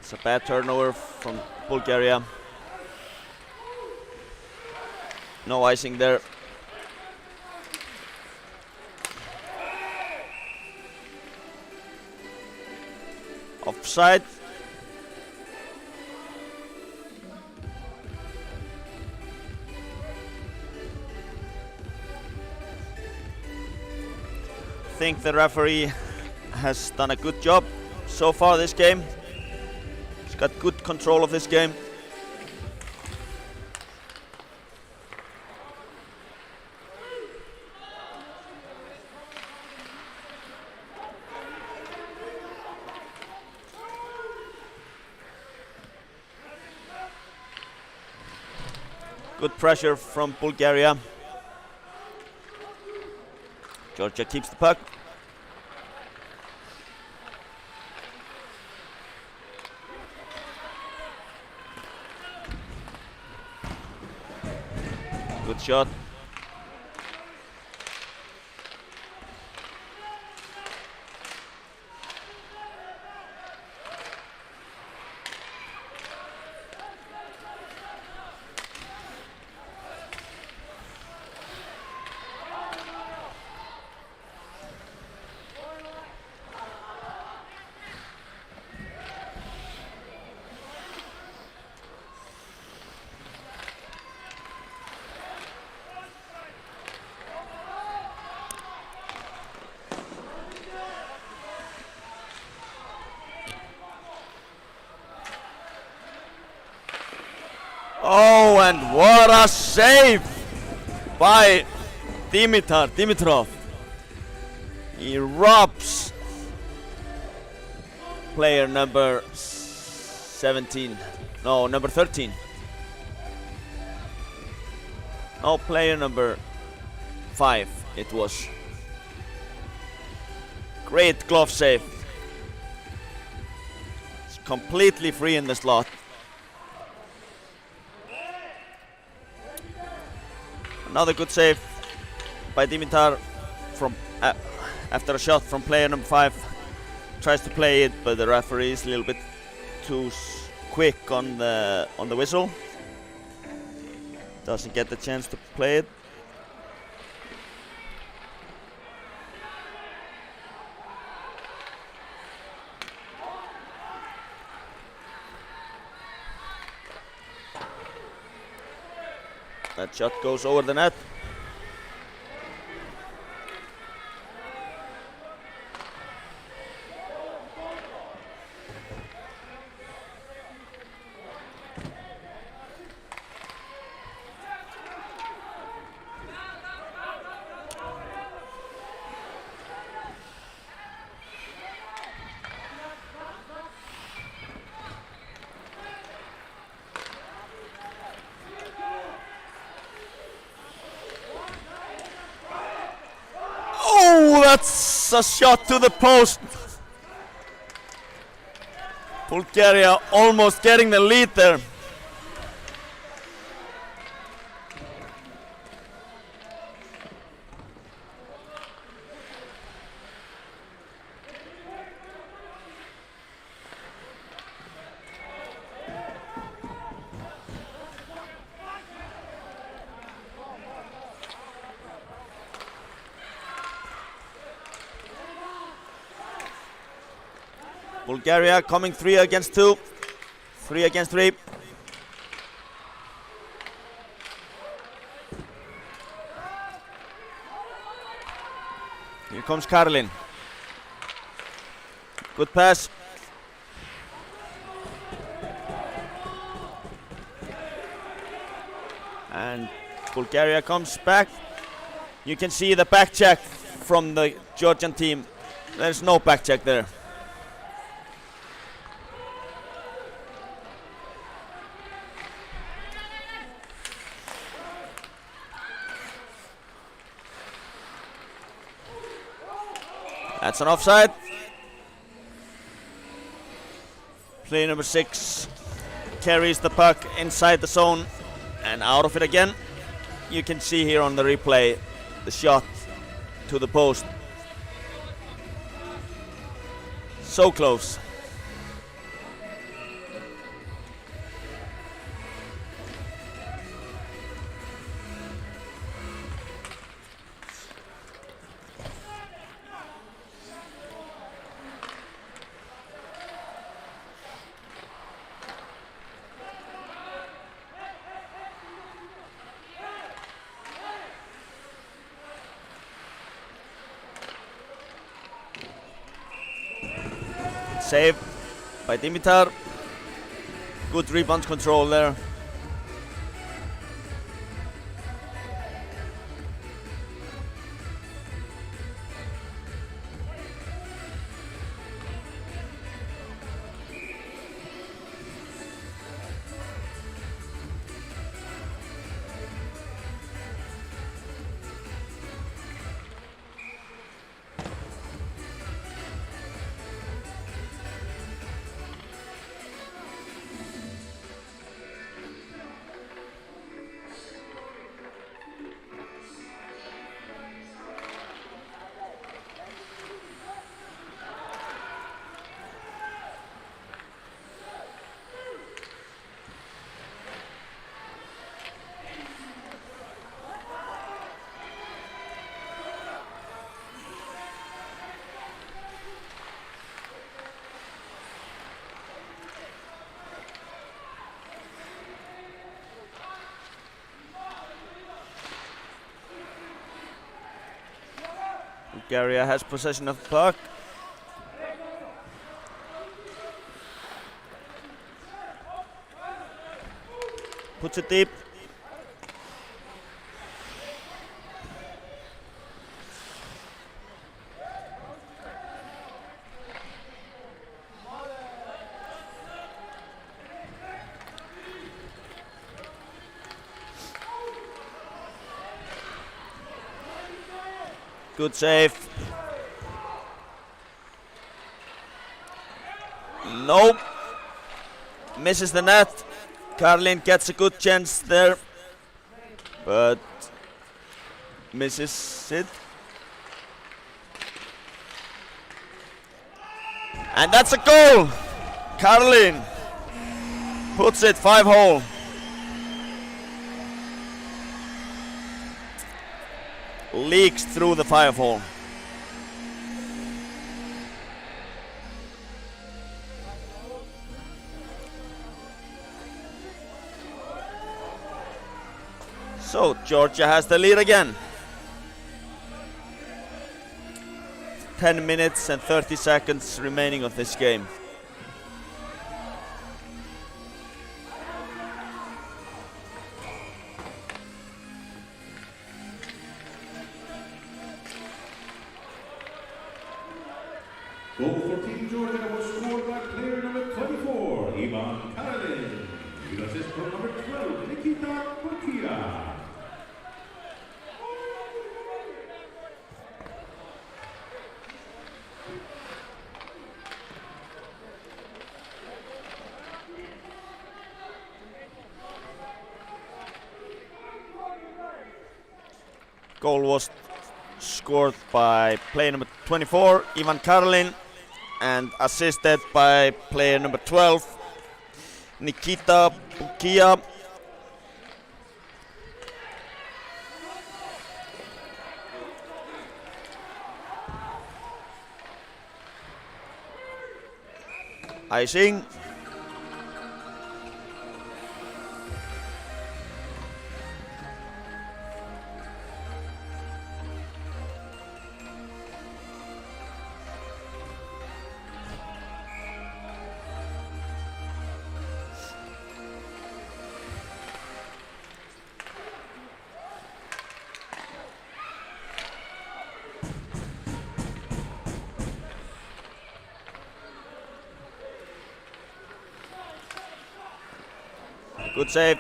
It's a bad turnover from Bulgaria. No icing there. Offside. I think the referee has done a good job so far this game. He's got good control of this game. Good pressure from Bulgaria. Georgia keeps the puck. Good shot. Oh, and what a save by Dimitrov. He robs player number 17. No, number 13. No, player number 5 it was. Great glove save. It's completely free in the slot. Another good save by Dimitar from after a shot from player number 5. Tries to play it, but the referee is a little bit too quick on the whistle. Doesn't get the chance to play it. That shot goes over the net. That's a shot to the post. Bulgaria almost getting the lead there. Bulgaria coming 3 against 2. 3 against 3. Here comes Karlin. Good pass. And Bulgaria comes back. You can see the back check from the Georgian team. There's no back check there. That's an offside. Player number 6 carries the puck inside the zone and out of it again. You can see here on the replay the shot to the post. So close. Save by Dimitar. Good rebound control there. Bulgaria has possession of the puck. Puts it deep. Good save. Nope. Misses the net. Karlin gets a good chance there, but misses it. And that's a goal! Karlin puts it 5-hole. Leaks through the 5-hole. So Georgia has the lead again. 10 minutes and 30 seconds remaining of this game. Goal for Team Georgia was scored by player number 24, Ivan Karelin, with assist from number 12, Nikita Pukia. Goal was scored by player number 24, Ivan Karlin, and assisted by player number 12, Nikita Pukia. Icing. Good save.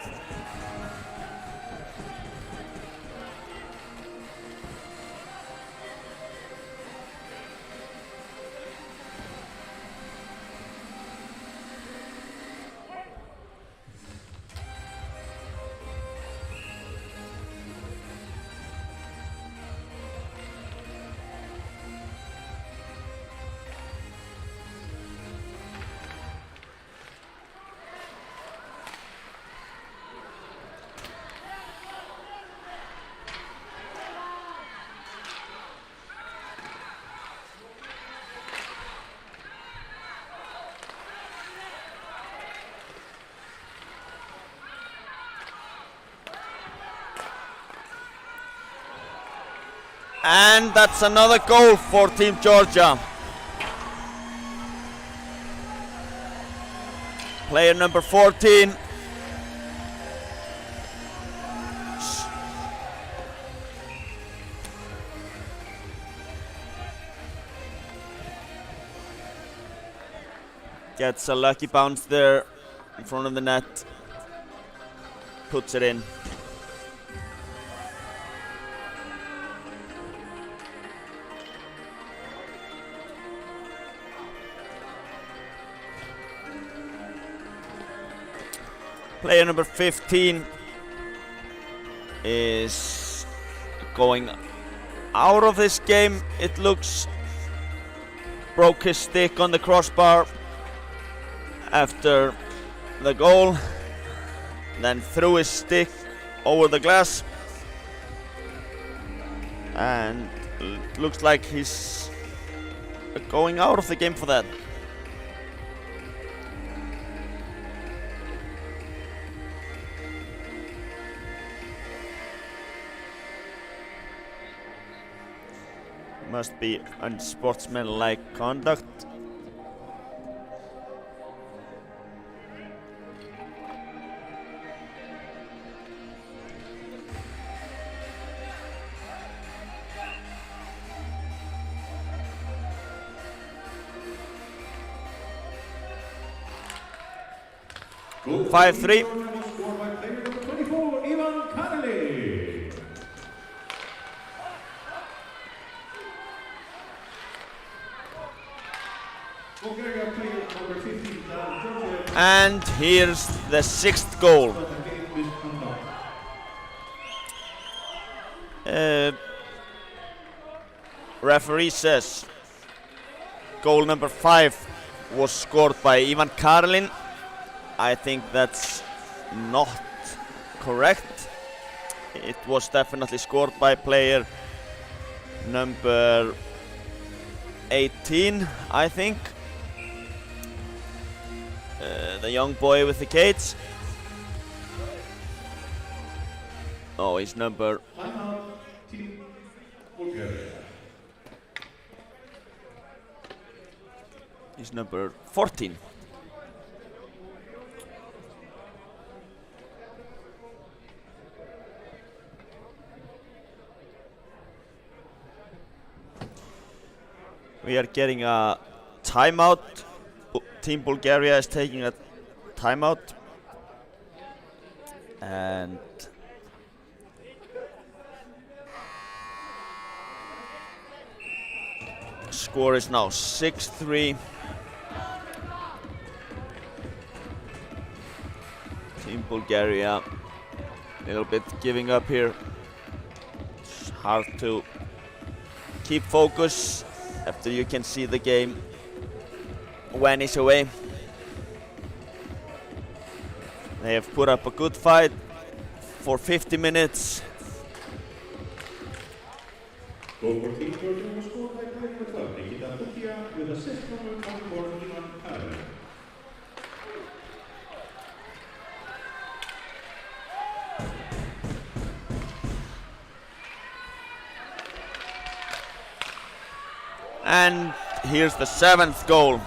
And that's another goal for Team Georgia. Player number 14. Gets a lucky bounce there in front of the net. Puts it in. Player number 15 is going out of this game, it looks. Broke his stick on the crossbar after the goal, then threw his stick over the glass, and it looks like he's going out of the game for that. Must be unsportsmanlike conduct. Goal 5-3. was scored by player number 24, Ivan Kareli. Bulgaria player number 15, Georgia. And here's the 6th goal. Referee says goal number 5 was scored by Ivan Karelin. I think that's not correct. It was definitely scored by player number 18, I think. The young boy with the cage. Oh, he's number... Team Bulgaria. He's number 14. We are getting a timeout. Team Bulgaria is taking a timeout. And score is now 6-3. Team Bulgaria a little bit giving up here. It's hard to keep focus after you can see the game vanish away. They have put up a good fight for 50 minutes. Goal for Team Georgia was scored by player number 12, Nikita Bukia, with assist from Ivan Kareli. And here's the 7th goal,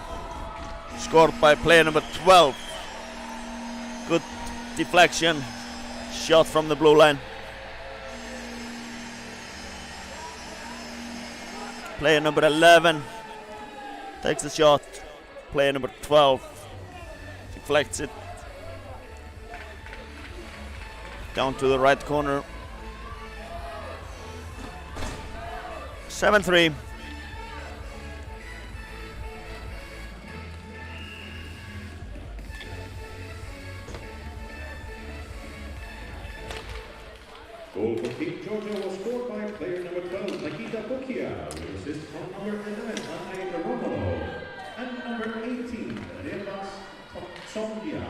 scored by player number 12. Good deflection, shot from the blue line. Player number 11 takes the shot. Player number 12 deflects it down to the right corner. 7-3. Goal for Team Georgia was scored by player number 12, Nikita Bukia, with assist from number 11, Andrei Romolo, and number 18, Rebas Toksongia.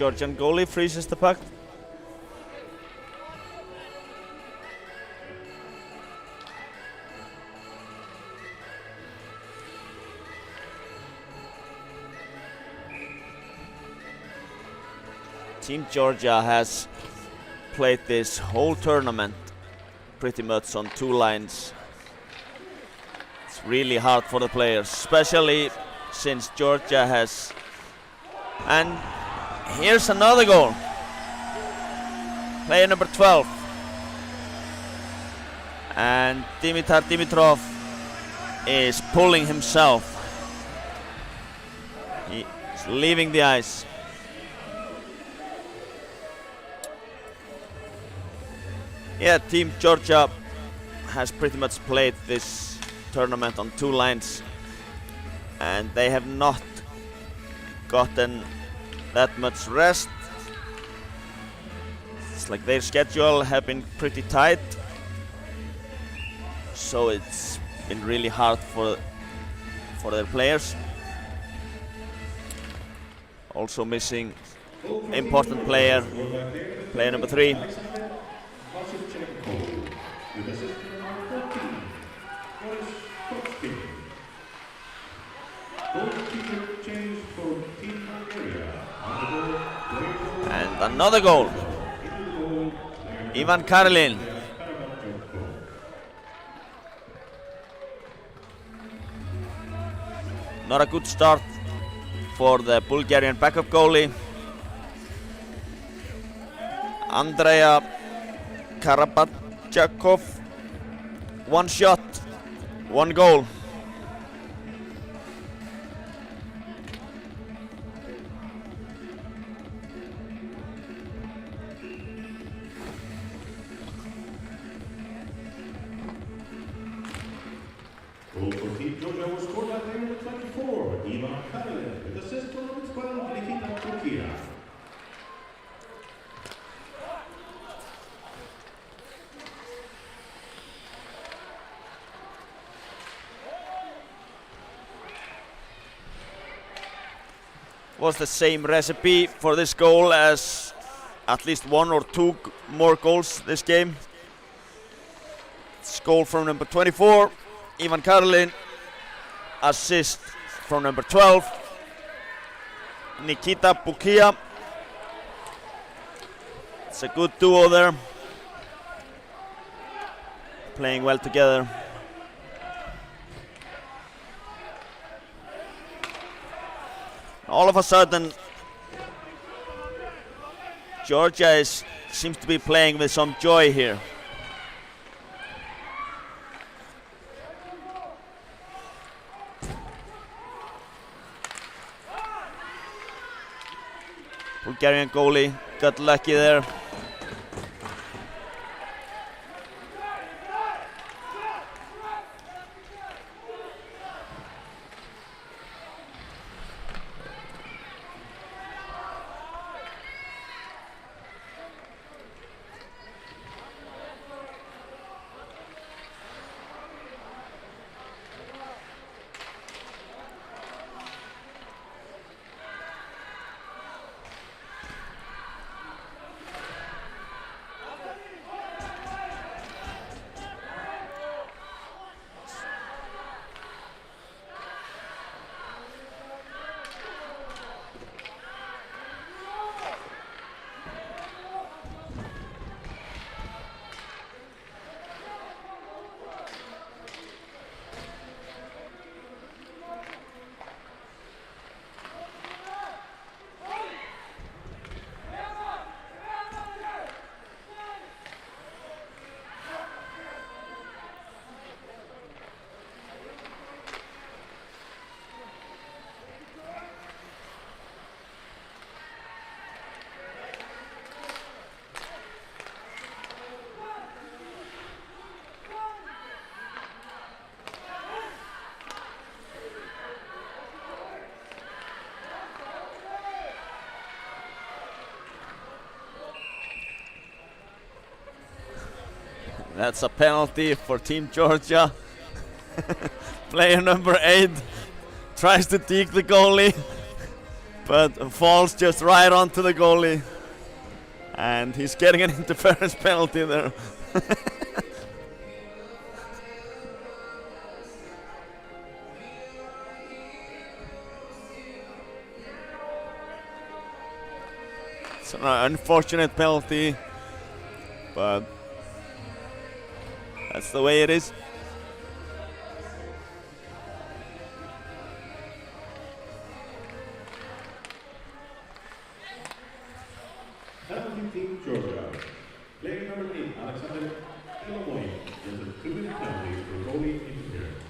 Georgian goalie freezes the puck. Team Georgia has played this whole tournament pretty much on two lines. It's really hard for the players, especially since Georgia has... And here's another goal. Player number 12. And Dimitar Dimitrov is pulling himself. He's leaving the ice. Yeah, Team Georgia has pretty much played this tournament on two lines, and they have not gotten that much rest. It's like their schedule have been pretty tight, so it's been really hard for their players. Also missing important player, player number 3. And another goal. Ivan Karelin. Not a good start for the Bulgarian backup goalie. Andrea Karabachakov. One shot, one goal. Goal for Team Georgia was scored by player number 24, Ivan Karelin, with assist from number 12, Nikita Pukia. Was the same recipe for this goal as at least one or two more goals this game. It's goal from number 24, Ivan Karelin. Assist from number 12, Nikita Pukia. It's a good duo there, playing well together. All of a sudden, Georgia seems to be playing with some joy here. Bulgarian goalie got lucky there. That's a penalty for Team Georgia. Player number 8 tries to dig the goalie. but falls just right onto the goalie, and he's getting an interference penalty there. It's an unfortunate penalty, but that's the way it is. Penalty team Georgia. Player number 8, Alexander Elomoy, gets a 2-minute penalty for goalie interference.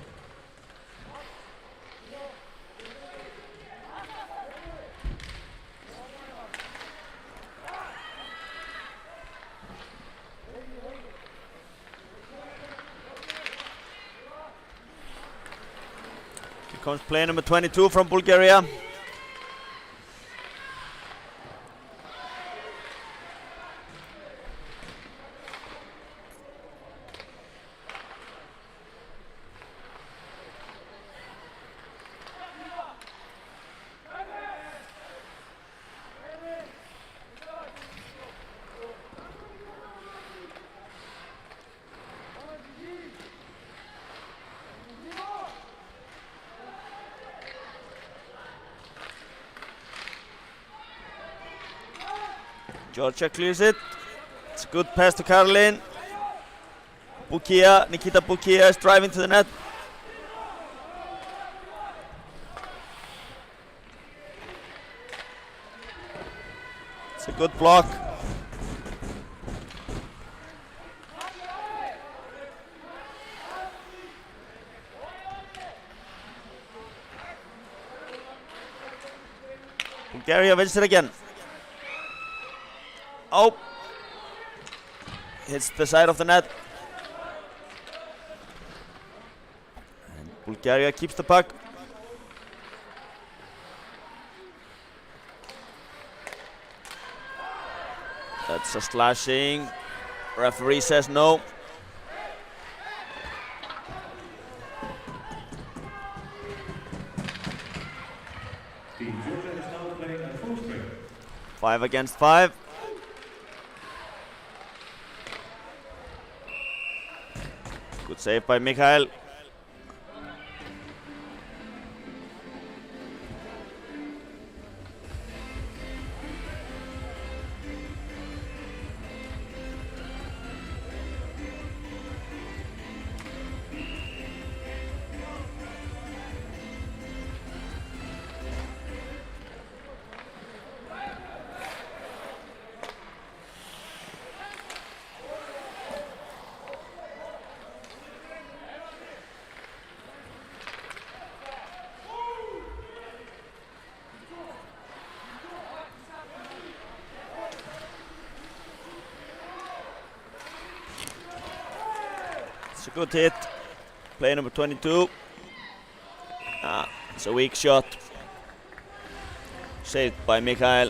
Here comes player number 22 from Bulgaria. Georgia clears it. It's a good pass to Karolin. Bukia, Nikita Bukia is driving to the net. It's a good block. Bulgaria wins it again. Oh! Hits the side of the net. And Bulgaria keeps the puck. That's a slashing. Referee says no. Team Georgia is now playing at full strength. 5 against 5. Good save by Mikhail. It's a good hit. Player number 22. It's a weak shot. Saved by Mikhail.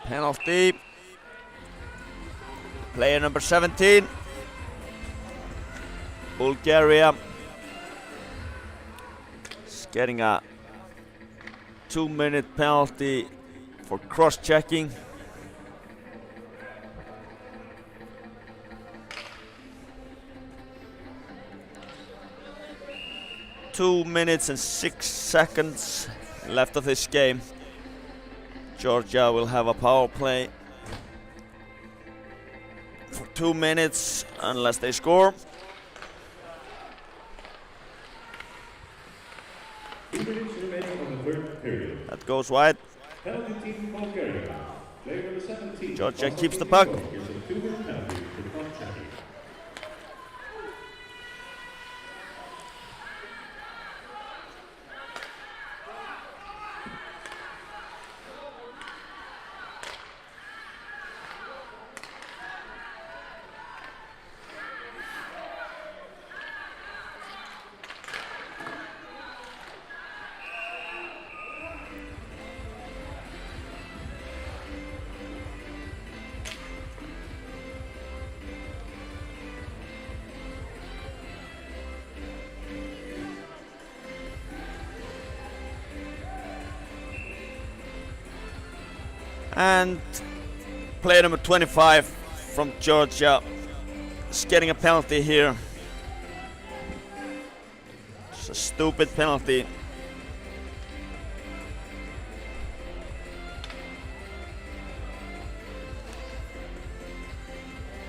Penalty. Player number 17. Bulgaria is getting a 2-minute penalty for cross-checking. Two minutes and 6 seconds left of this game. Georgia will have a power play for 2 minutes unless they score. 2 minutes remaining on the third period. That goes wide. Penalty team Bulgaria. Player number 17. Georgia keeps the puck. Here's a 2-minute penalty for cross-checking. And player number 25 from Georgia is getting a penalty here. It's a stupid penalty.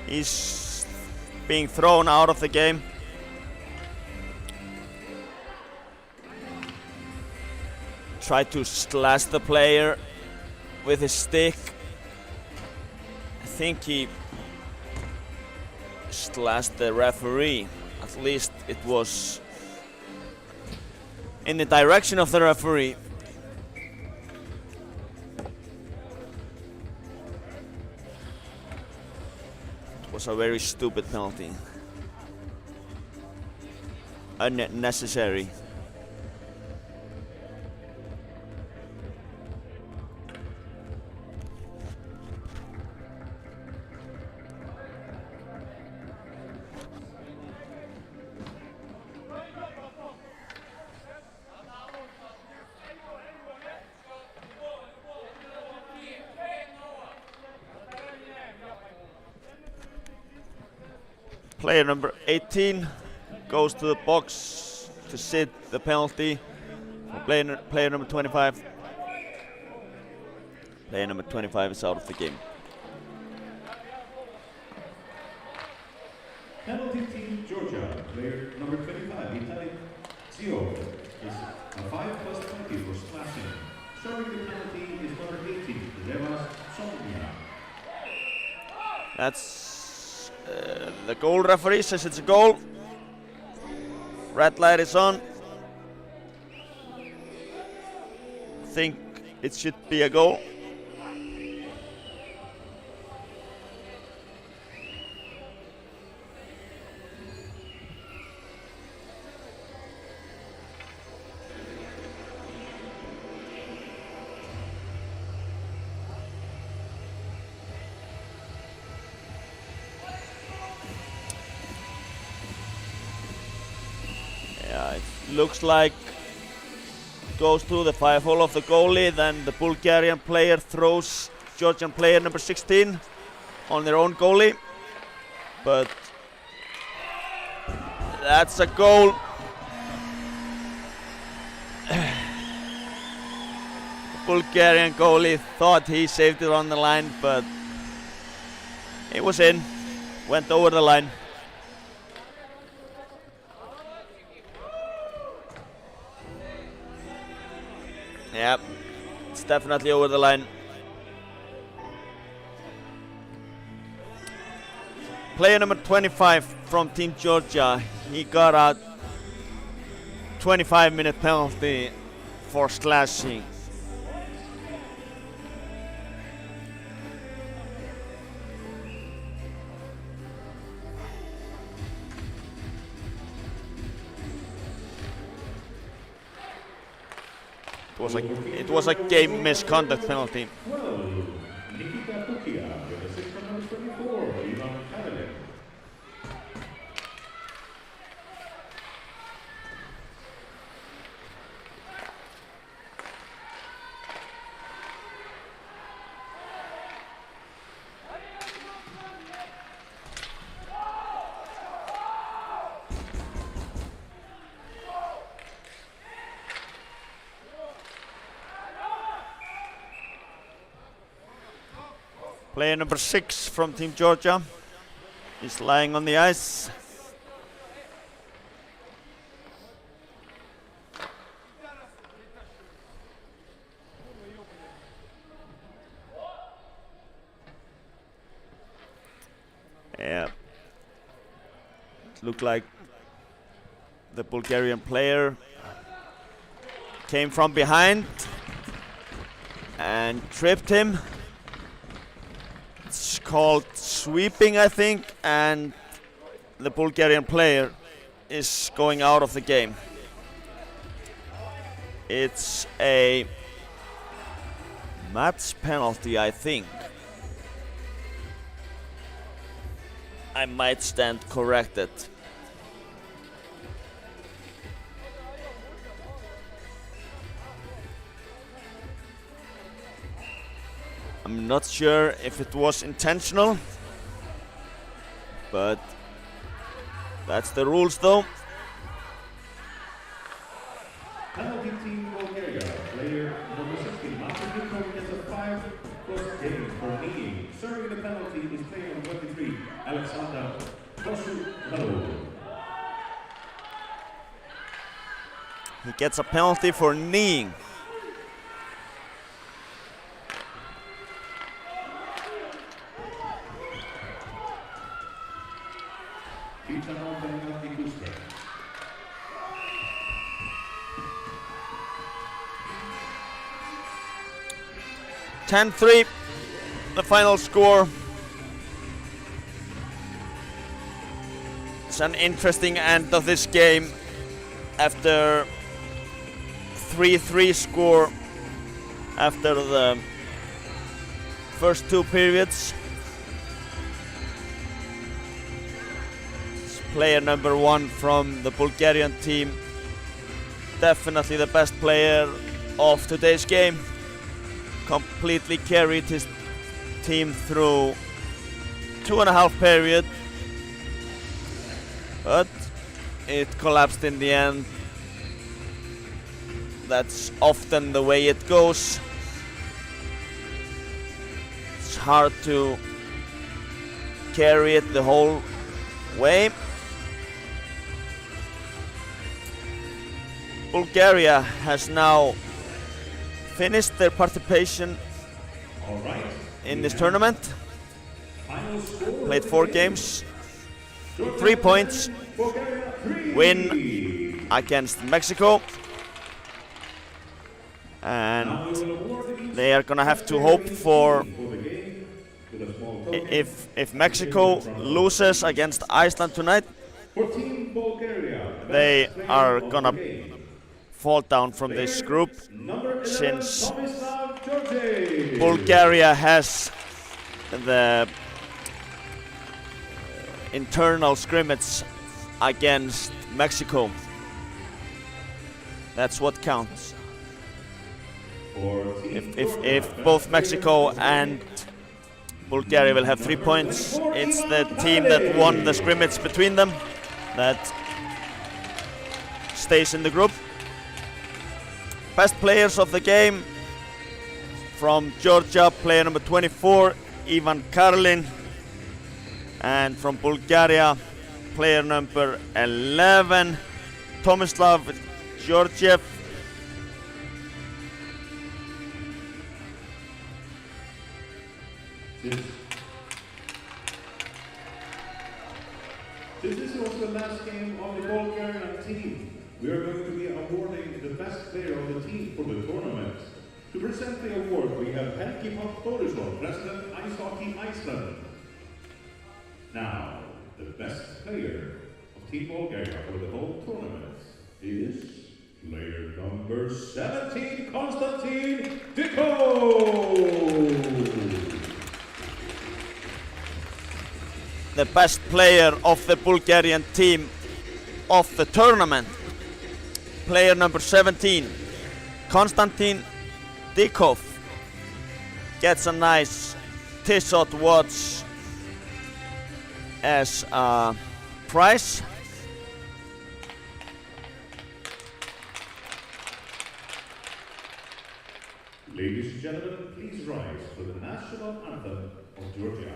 He's being thrown out of the game. Tried to slash the player with his stick. I think he slashed the referee. At least it was in the direction of the referee. It was a very stupid penalty. Unnecessary. Player number 18 goes to the box to sit the penalty for player number 25. Player number 25 is out of the game. Penalty team Georgia, player number 25, Vitaly Zio, is a 5+20 for slashing. Serving the penalty is number 18, Levas Somnia. That's the goal referee says it's a goal. Red light is on. I think it should be a goal. Yeah, it looks like goes through the 5-hole of the goalie, then the Bulgarian player throws Georgian player number 16 on their own goalie. But that's a goal. The Bulgarian goalie thought he saved it on the line, but it was in, went over the line. Yep, it's definitely over the line. Player number 25 from Team Georgia, he got a 25-minute penalty for slashing. It was a game misconduct penalty. Well, Nikita Pukia, with assist from number 24, Ivan Karelev. Player number 6 from Team Georgia is lying on the ice. Yeah. It looked like the Bulgarian player came from behind and tripped him. It's called sweeping, I think, and the Bulgarian player is going out of the game. It's a match penalty, I think. I might stand corrected. I'm not sure if it was intentional, but that's the rules though. Penalty team Bulgaria. Player number 16, Martin Dikov, gets a 5+ game for kneeing. Serving the penalty is player number 23, Alexander Kosuvalov. He gets a penalty for kneeing. Kitano penalty Kuster. 10-3, the final score. It's an interesting end of this game after 3-3 score after the first two periods. It's player number 1 from the Bulgarian team, definitely the best player of today's game. Completely carried his team through 2.5 period, but it collapsed in the end. That's often the way it goes. It's hard to carry it the whole way. Bulgaria has now finished their participation in this tournament. Played 4 games, 3 points, win against Mexico, and they are gonna have to hope for, if Mexico loses against Iceland tonight, they are gonna fall down from this group, since Bulgaria has the internal scrimmage against Mexico. That's what counts. If both Mexico and Bulgaria will have 3 points, it's the team that won the scrimmage between them that stays in the group. Best players of the game: from Georgia, player number 24, Ivan Karlin, and from Bulgaria, player number 11, Tomislav Georgiev. This is also the last game of the Bulgarian team. We are going to be awarding the best player of the team for the tournament. To present the award, we have Helgi Pastoriusson, President Ice Hockey Iceland. Now, the best player of Team Bulgaria for the whole tournament is player number 17, Konstantin Dikov. The best player of the Bulgarian team of the tournament, player number 17, Konstantin Dikov, gets a nice Tissot watch as a prize. Ladies and gentlemen, please rise for the national anthem of Georgia.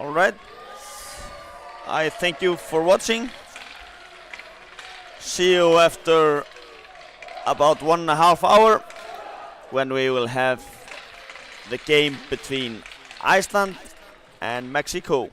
All right. I thank you for watching. See you after about 1.5 hours when we will have the game between Iceland and Mexico.